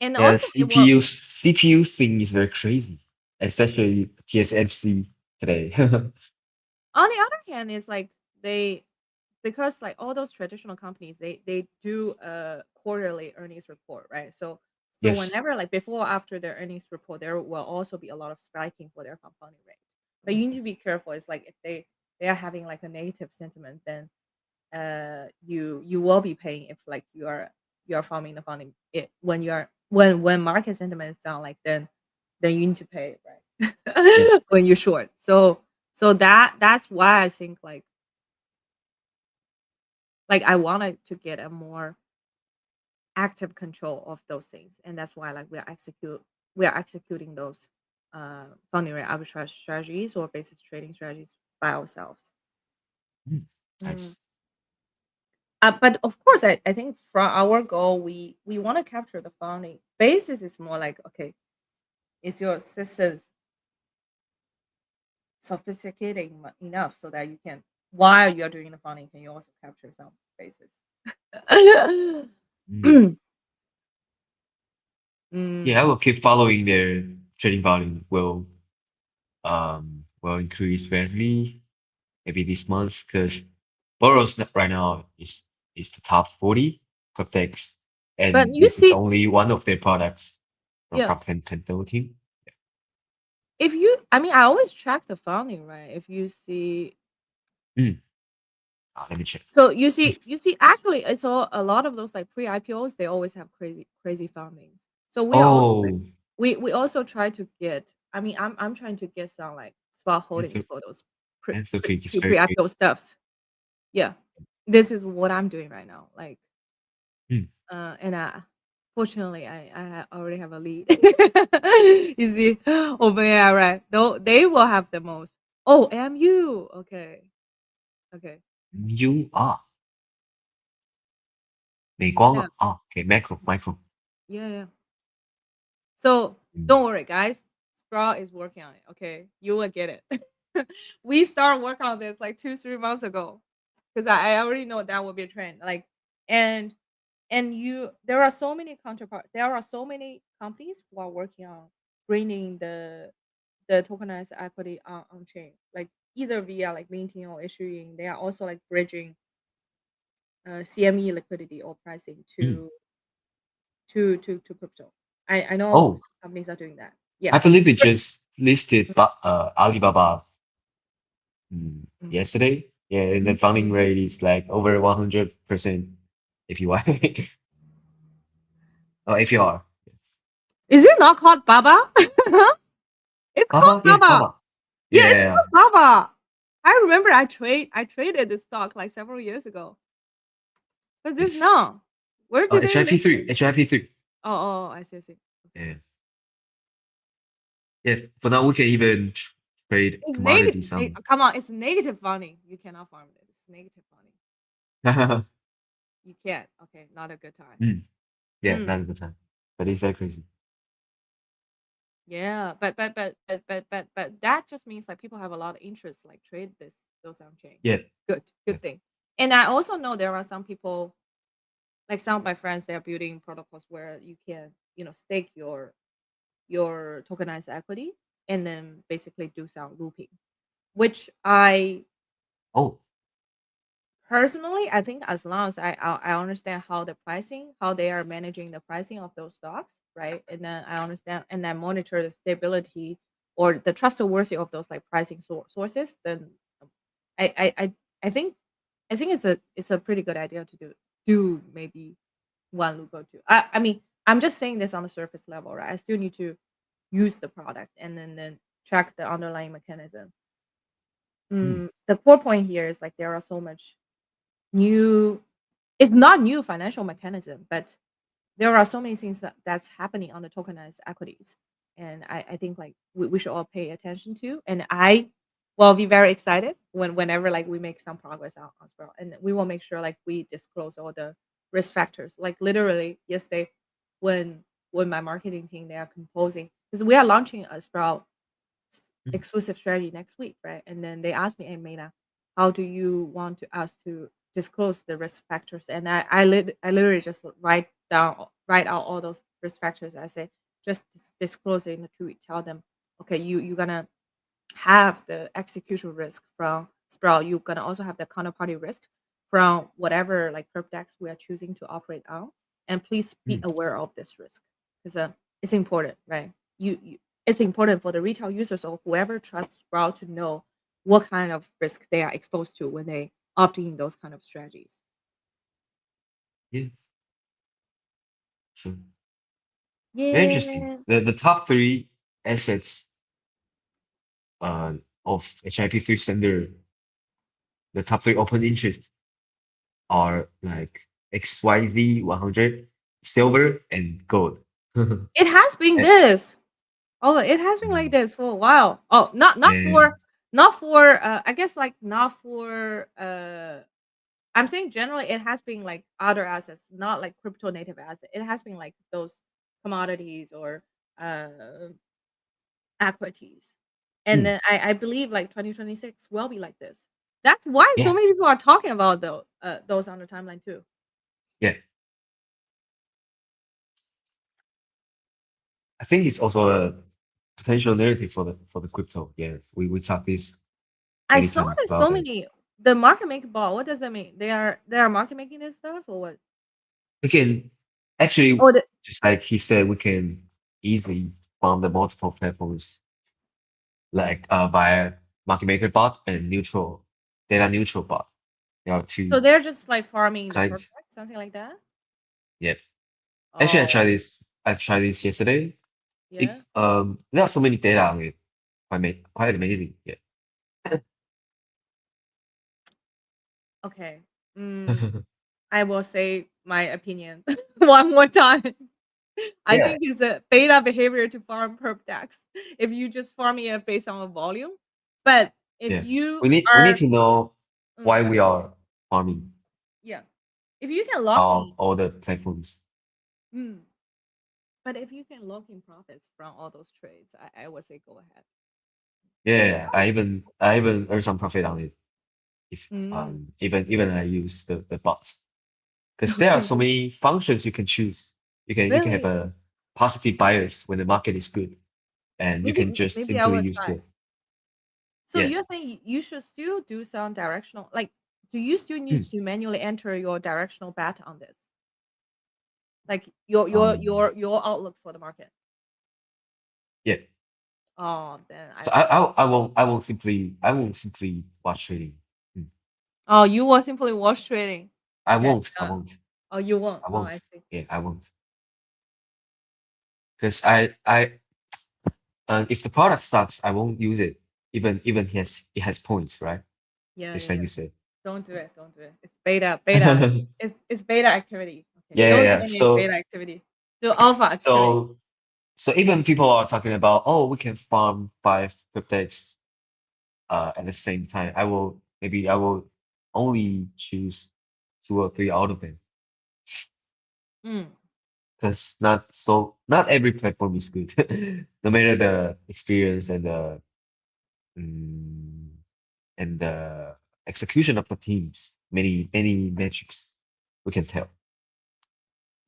and Yeah, also it will. CPU thing is very crazy, especially TSMC today. On the other hand, it's like they because like all those traditional companies, they do a quarterly earnings report, right? So Yes. whenever like before or after their earnings report, there will also be a lot of spiking for their compounding rate. But you need to be careful. It's like if they are having like a negative sentiment, then you will be paying if like you are farming the funding it when you are when market sentiment is down, like then you need to pay, Yes. right? When you're short. So that's why I think like I wanted to get a more active control of those things, and that's why like we are executing those funding rate arbitrage strategies or basis trading strategies by ourselves. Mm. Mm. Nice. But of course, I think from our goal, we want to capture the funding. Basis is more like, okay, is your systems sophisticated enough so that you can, while you're doing the funding, can you also capture some basis? Mm. Yeah, I Mm. will keep following their trading volume will increase rapidly maybe this month because Boros right now is the top 40 cryptex, But and you this is see, only one of their products yeah, from 2013. if you, I mean, I always track the funding, right? If you see, Mm. Let me check. so you see, actually, it's all a lot of those like pre-IPOs. They always have crazy fundings. So we are also like Oh, we also try to get. I mean, I'm trying to get some like spot holdings Antho for those pre pre Anthropic is pre very good. pre-IPO stuffs. Yeah, this is what I'm doing right now. Like, Mm. and fortunately, already have a lead. You see, OpenAI, right? Though they will have the most. Oh, MU. Okay, okay, 美光 yeah, 啊，OK macro。 yeah, yeah. So 嗯 don't worry, guys. Sprout is working on it. Okay, you will get it. We started work on this like 2 3 months ago because I already know that will be a trend. Like, and there are so many counterparts. There are so many companies who are working on bringing the tokenized equity on chain, like either via like minting or issuing. They are also like bridging CME liquidity or pricing 嗯 to crypto. I know Oh, some companies are doing that. Yeah. I believe it just listed Alibaba Mm. yesterday. Yeah, and the funding Mm. rate is like over 100% APY. Oh, APR. Is it not called Baba? It's called Baba? Yeah, Baba. Baba. Yeah, it's Yeah, called Baba. I remember I traded this stock like several years ago. But this it's no. Where did they list it? HIP3, HIP3. Oh, oh, I see, I see. Okay. Yeah, yeah. For now, we can even trade It's negative. commodities on. Come on, it's negative funding. You cannot farm it. It's negative funding. You can't. Okay, not a good time. Yeah, Mm. not at the time. But it's very crazy. Yeah, but that just means like people have a lot of interest like trade this those on chain. Yeah, Good, yeah. good thing. And I also know there are some people like some of my friends they are building protocols where you can stake your tokenized equity and then basically do some looping, which I Oh, personally, I think as long as I understand how the pricing, how they are managing the pricing of those stocks, right? And then I understand and then monitor the stability or the trustworthy of those like pricing sources, then um, I I I I think it's a pretty good idea to do maybe one loop or two. I mean I'm just saying this on the surface level, right? I still need to use the product and then track the underlying mechanism. hmm, The core point here is like there are so much new it's not new financial mechanism, but there are so many things that's happening on the tokenized equities. And I think like we should all pay attention to. And I will be very excited whenever like we make some progress on Sprout. And we will make sure like we disclose all the risk factors. Like literally yesterday when my marketing team they are composing because we are launching a Sprout hmm, exclusive strategy next week, right? And then they asked me, "Hey, Mena, how do you want to us to disclose the risk factors?" And I literally just write out all those risk factors. I say just disclose it in the tweet. Tell them, okay, you're gonna have the execution risk from Sprout. You're gonna also have the counterparty risk from whatever like perp decks we are choosing to operate on. And please be hmm. aware of this risk because it's important, right? It's important for the retail users or whoever trusts Sprout to know what kind of risk they are exposed to when they opt in those kind of strategies. Yeah, sure. Very interesting. Yeah, The top three assets uh of HIP3 standard, the top three open interest are like XYZ 100, silver, and gold. it has been Eh, this. Oh, it has been like mm, this for a while. Oh, yeah, not for I guess like not for I'm saying generally it has been like other assets, not like crypto native asset. It has been like those commodities or uh equities. And mm, then I believe like 2026 will be like this. That's why so yeah, many people are talking about those on the timeline too. yeah. I think it's also a potential narrative for the crypto. Yeah, we talked this I many saw times that about so that. many the market making ball. What does that mean? They are market making this stuff or what? We can actually, Oh, the just like he said, we can easily farm the multiple platforms like via market maker bot and neutral data neutral bot. There are two so they're just like farming the kinds. perfect, something like that? Yeah. Actually, Oh, I tried this yesterday. yeah. There are so many data on it. Quite amazing. Yeah. Okay. I will say my opinion one more time. I Yeah. think it's a beta behavior to farm perp decks if you just farming it based on a volume. But if Yeah. you We need are, to know mm, why we are farming yeah, if you can lock in, all the platforms. mm, but if you can lock in profits from all those trades, I would say go ahead. Yeah, I even earn some profit on it if Mm, even I use the bots. Because there are okay, so many functions you can choose. You can have really? a positive bias when the market is good, and you can just Maybe I simply will use try. the So yeah. you're saying you should still do some directional, like, do you still need Hmm. to manually enter your directional bet on this? Like Um, your outlook for the market? yeah. Oh, then I So don't. I won't simply watch trading. Hmm. Oh, you will simply watch trading. Yeah. I won't Oh, you won't. I Oh, I won't. see. Yeah, I won't. Because if the product sucks, I won't use it. Even it has points, right? Yeah, Just yeah, like yeah. you said. Don't do it. Don't do it. It's beta. It's beta activity. Okay. Yeah, yeah, Don't do yeah. any beta activity. Do alpha activity. So so even people are talking about, oh, we can farm 5 cryptex at the same time. I will only choose 2 or 3 out of them. Mm. because not every platform is good. No matter the experience mm, and the execution of the teams, many metrics we can tell.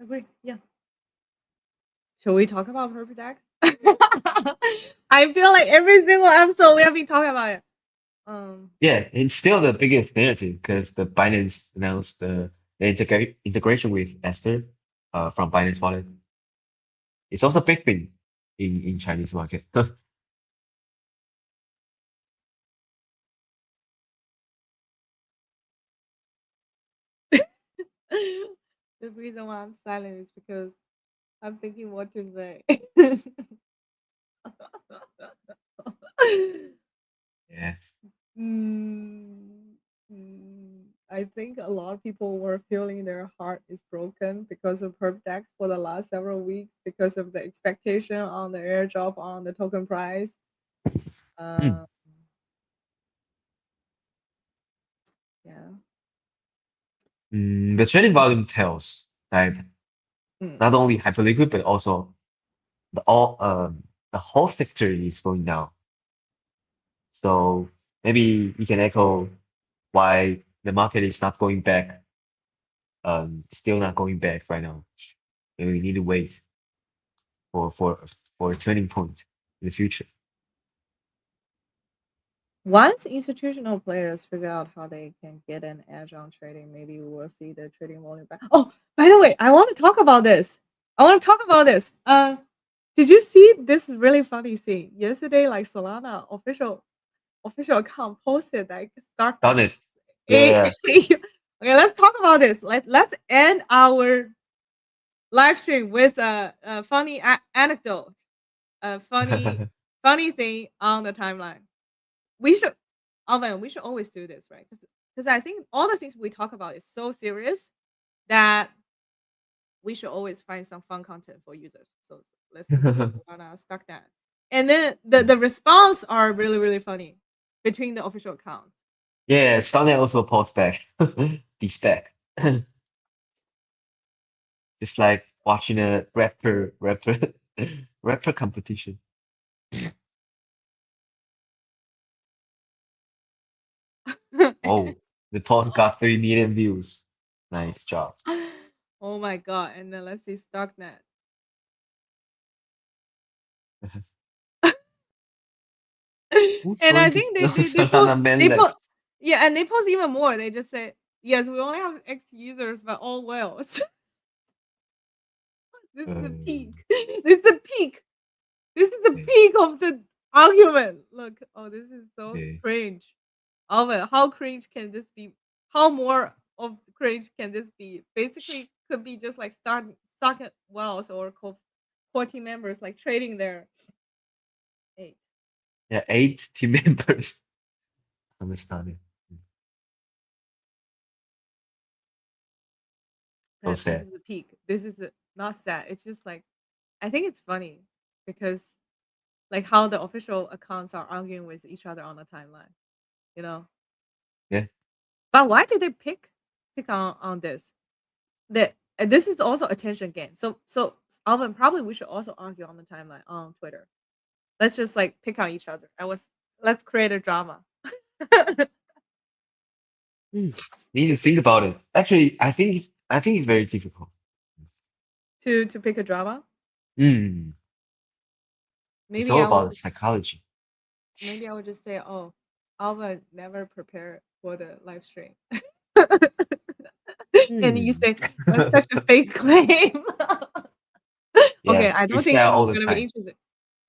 Agree. Yeah. Should we talk about Perps X? I feel like every single episode we have been talking about it. Um, Yeah, it's still the biggest narrative because the Binance announced the integration with Esther from Binance Wallet. It's also a big thing in Chinese market. the reason why I'm silent is because I'm thinking what to say. Yeah. Mm, I think a lot of people were feeling their heart is broken because of Perpdex for the last several weeks because of the expectation on the airdrop on the token price. Mm. Uh, yeah. The trading volume tells that Mm. not only Hyperliquid but also the whole sector is going down. So maybe you can echo why the market is not going back, still not going back right now. Maybe we need to wait for for a turning point in the future. Once institutional players figure out how they can get an edge on trading, maybe we will see the trading volume back. Oh, by the way, I want to talk about this. I want to talk about this. Did you see this really funny scene yesterday? Like Solana official account posted like Done startnet. it. A Yeah. okay, let's talk about this. Let's end our live stream with a funny anecdote, a funny thing on the timeline. We should, Alvin, we should always do this, right? Because I think all the things we talk about is so serious that we should always find some fun content for users. So let's see, Solana stuck that, and then the response are really funny between the official accounts. Yeah, Sunday also post back this back. Just like watching a rapper competition. Oh, the post got 3 million views. Nice job. Oh my god! And then let's see Stocknet. Who's And going I to think know they Solana put mainlets? yeah, and they post even more. They just say yes, we only have X users, but all whales. This is the Uh, peak. This is the peak. This is the okay, peak of the argument. Look, oh, this is so okay. cringe. Alvin, how cringe can this be? How more of cringe can this be? Basically, could be just like stock at wells or core team members like trading their eight. Yeah, 8 team members. Understand it. So That this sad. is the peak. This is the not sad. It's just like I think it's funny because like how the official accounts are arguing with each other on the timeline, you know. Yeah. But why did they pick on this? That this is also attention gain. So Alvin, probably we should also argue on the timeline on Twitter. Let's just like pick on each other. Let's create a drama. Hmm. Need to think about it. Actually, I think it's very difficult. To pick a drama. Hmm. It's Maybe all I will about the psychology. maybe I would just say, oh, Alva never prepared for the live stream. And you Hmm. say that's such a fake claim. Okay, Yeah, I don't think freestyle people all are the gonna be time. interested.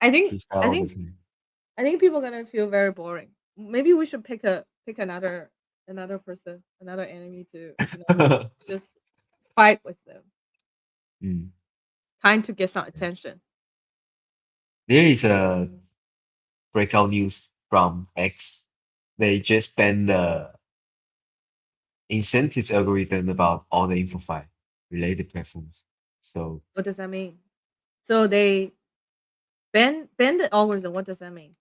I think Freestyle I all the think time. I think people are gonna feel very boring. Maybe we should pick another person, another enemy to just fight with them, Hmm. trying to get some attention. There is a breakout news from X. They just banned the incentives algorithm about all the InfoFi related platforms. So, What does that mean? So they bend the algorithm. What does that mean?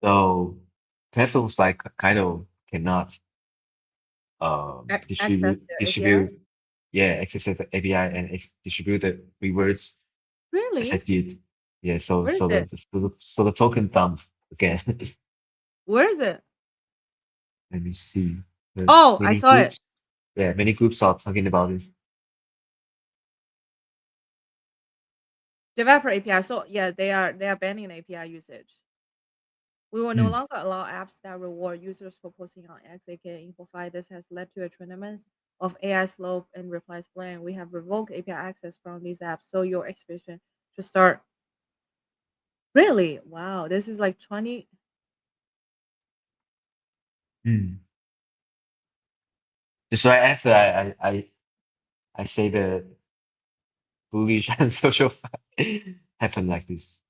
so platforms like Kaido cannot Access their API. distribute yeah, XSS API and distributed rewards as I Really? did. Yeah, so Where is so it? the token dump again. Where is it? Let me see. Oh, I Many saw it. groups, yeah, many groups are talking about it. Developer API. So yeah, they are banning API usage. We will no Mm, longer allow apps that reward users for posting on X, aka InfoFi. This has led to a tremendous of AI slope and replies blame. We have revoked API access from these apps, so your expression should start. Really? Wow, this is like 20. mm. Just right after I say the bullish and social happen like this.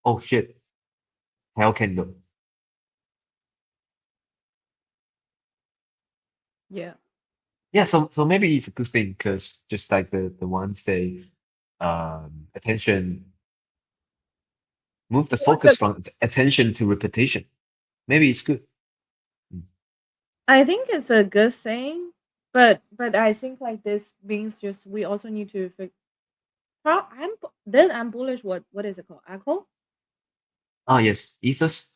Oh shit, hell candle. Yeah. Yeah, so maybe it's a good thing because just like the ones say, attention move the What focus from attention to repetition. Maybe it's good. Mm. I think it's a good thing, but I think like this means just we also need to I'm bullish. What is it called? Echo? Ah, yes, ethos.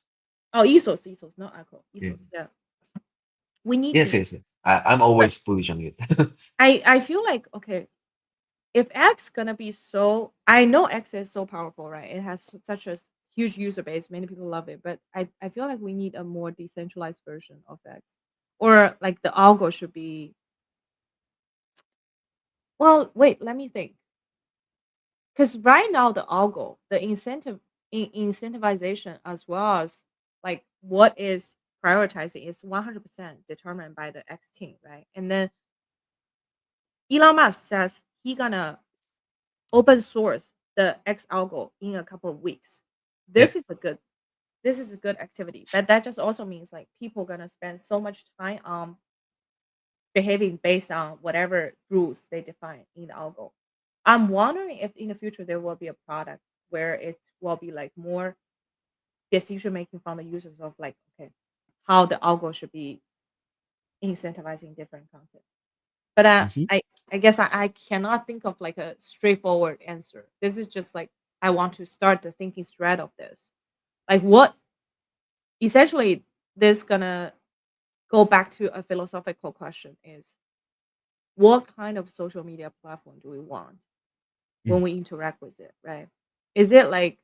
Oh, Ethos, not Echo. Yeah. Ethos. Yeah, we need Yes, to. yes, yes. I'm But always bullish on it. I feel like okay, if X gonna be so, I know X is so powerful, right? It has such a huge user base. Many people love it, but I feel like we need a more decentralized version of X, or like the algo should be. Well, wait, let me think. Because right now the algo, the incentivization as well as like what is prioritizing is 100% determined by the X team, right? And then Elon Musk says he gonna open source the X algo in a couple of weeks. Yeah. This is a good this is a good activity, but that just also means like people gonna spend so much time on behaving based on whatever rules they define in the algo. I'm wondering if in the future there will be a product where it will be like more decision making from the users of like okay how the algo should be incentivizing different content. But Hmm. I guess I cannot think of like a straightforward answer. This is just like I want to start the thinking thread of this. Like what essentially this gonna go back to a philosophical question is what kind of social media platform do we want when Mm, we interact with it, right? Is it like,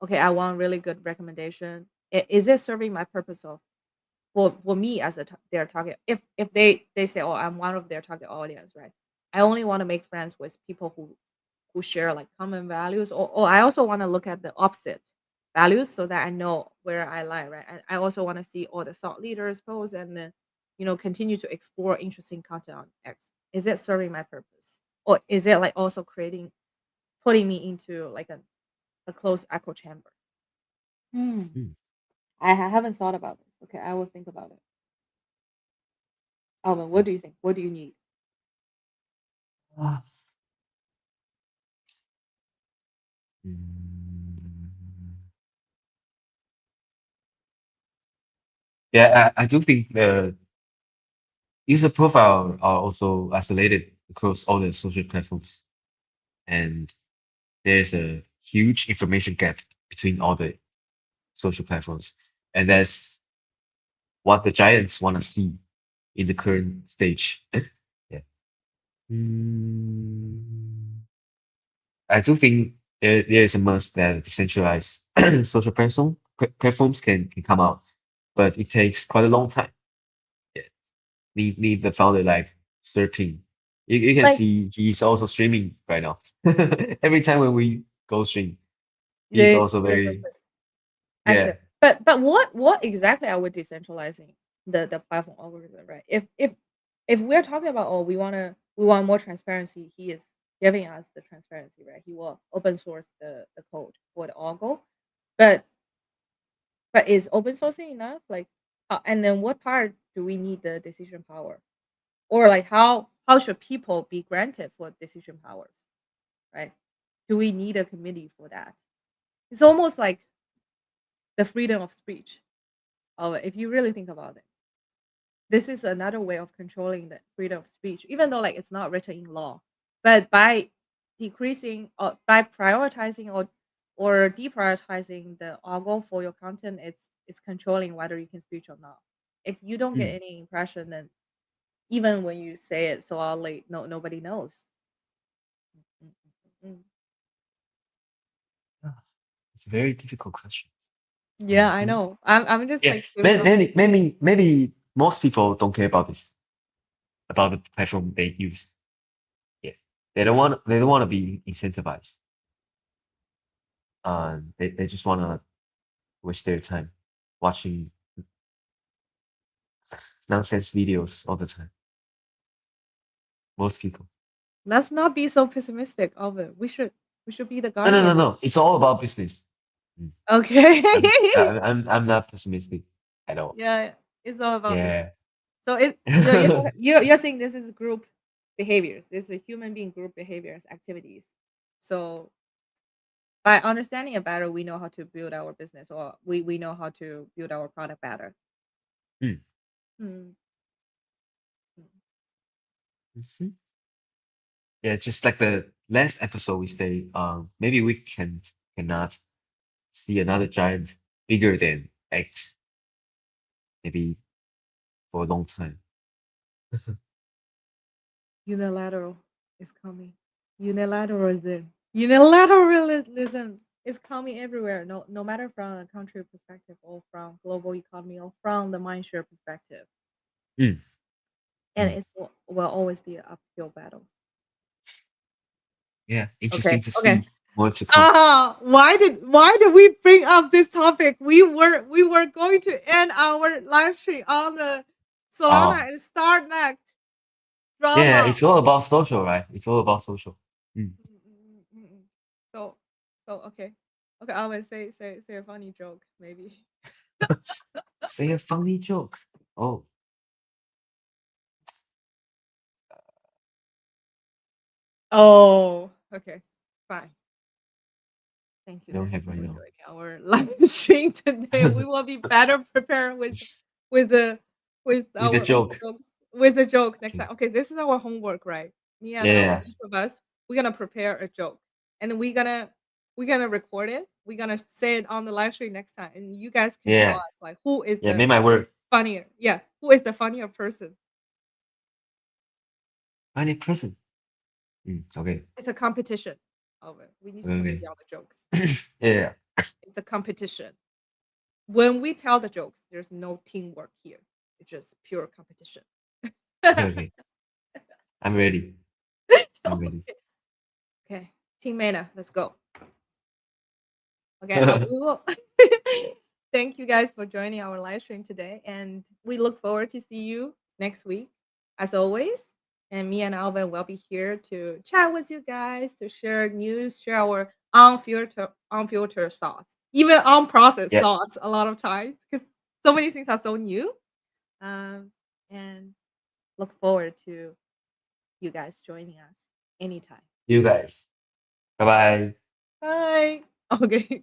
okay, I want really good recommendation? Is it serving my purpose of for me as their target? If they say, oh, I'm one of their target audience, right? I only want to make friends with people who share like common values, or I also want to look at the opposite values so that I know where I lie, right? And I also want to see all the thought leaders posts and then continue to explore interesting content on X. Is it serving my purpose, or is it like also putting me into like a closed echo chamber? Hmm. mm. I haven't thought about this. Okay, I will think about it. Alvin, what do you think? What do you need? Ah, mm. Yeah, I do think the user profile are also isolated across all the social platforms, and there's a huge information gap between all the social platforms, and that's what the giants want to see in the current stage. Yeah. Mm, I do think there is a must that decentralized social platforms can come out, but it takes quite a long time. Yeah. Need the founder like 13. You can Like see he's also streaming right now. Every time when we go stream, he's they also just very, yeah. active. But what exactly are we decentralizing the platform algorithm, right? If we're talking about oh we want more transparency, he is giving us the transparency, right? He will open source the code for the algo. But is open sourcing enough? Like and then what part do we need the decision power? Or like how should people be granted for decision powers, right? Do we need a committee for that? It's almost like the freedom of speech. If you really think about it. this is another way of controlling the freedom of speech, even though like it's not written in law. But by decreasing or by prioritizing or deprioritizing the algo for your content, it's controlling whether you can speak or not. If you don't get Mm. any impression, then even when you say it so loudly, nobody knows. Mm, mm, mm. Ah, it's a very difficult question. Yeah, I Mhm. know. I'm just Yeah, like giving up. maybe most people don't care about this, about the platform they use. Yeah, they don't want to be incentivized. They just want to waste their time watching nonsense videos all the time. Most people. Let's not be so pessimistic of it. We should be the No, no, no, guardian. no. It's all about business. Mm. Okay. I'm not pessimistic at all. Yeah, it's all about business. Yeah. So you're saying this is group behaviors. This is a human being group behaviors activities. So by understanding it better, we know how to build our business, or we know how to build our product better. Mm. Mm, mm. Mhm. Yeah, just like the last episode we say, maybe we cannot see another giant bigger than X, maybe for a long time. Unilateral is coming. Unilateralism. Unilateralism is coming everywhere. No matter from a country perspective or from global economy or from the mindshare perspective. Mm. And Mm. it will always be an uphill battle. Yeah, Okay. interesting to Okay. see more to come. Why did we bring up this topic? We were going to end our live stream on the Solana Oh, and Starnet yeah, drama. it's all about social, right? It's all about social. Mm. Mm, mm, mm, mm. So okay. Okay, I will say a funny joke, maybe. Say a funny joke. Oh, Oh, okay. Fine. Thank I you don't guys have right for now. joining our live stream today. We will be better prepared with the with With a our own joke. jokes with a joke next Okay. time. Okay, this is our homework, right? Me and Alvin, Yeah, each of us, we're gonna prepare a joke, and then we're gonna record it. We're gonna say it on the live stream next time, and you guys can tell yeah, us like who is yeah. the Make my word. funnier. Yeah, who is the funnier person? Funny person. Mm, okay. It's a competition. Alvin, we need to put it Okay. down the jokes. Yeah. It's a competition. When we tell the jokes, there's no teamwork here. It's just pure competition. Okay. Okay. I'm ready. I'm ready. Okay, Team Mana, let's go. Okay, we will. Thank you guys for joining our live stream today, and we look forward to see you next week, as always. And me and Alvin will be here to chat with you guys, to share news, share our unfiltered thoughts, even unprocessed Yeah. thoughts. A lot of times, because so many things are so new. And look forward to you guys joining us anytime. You guys. Bye bye. Bye. Okay.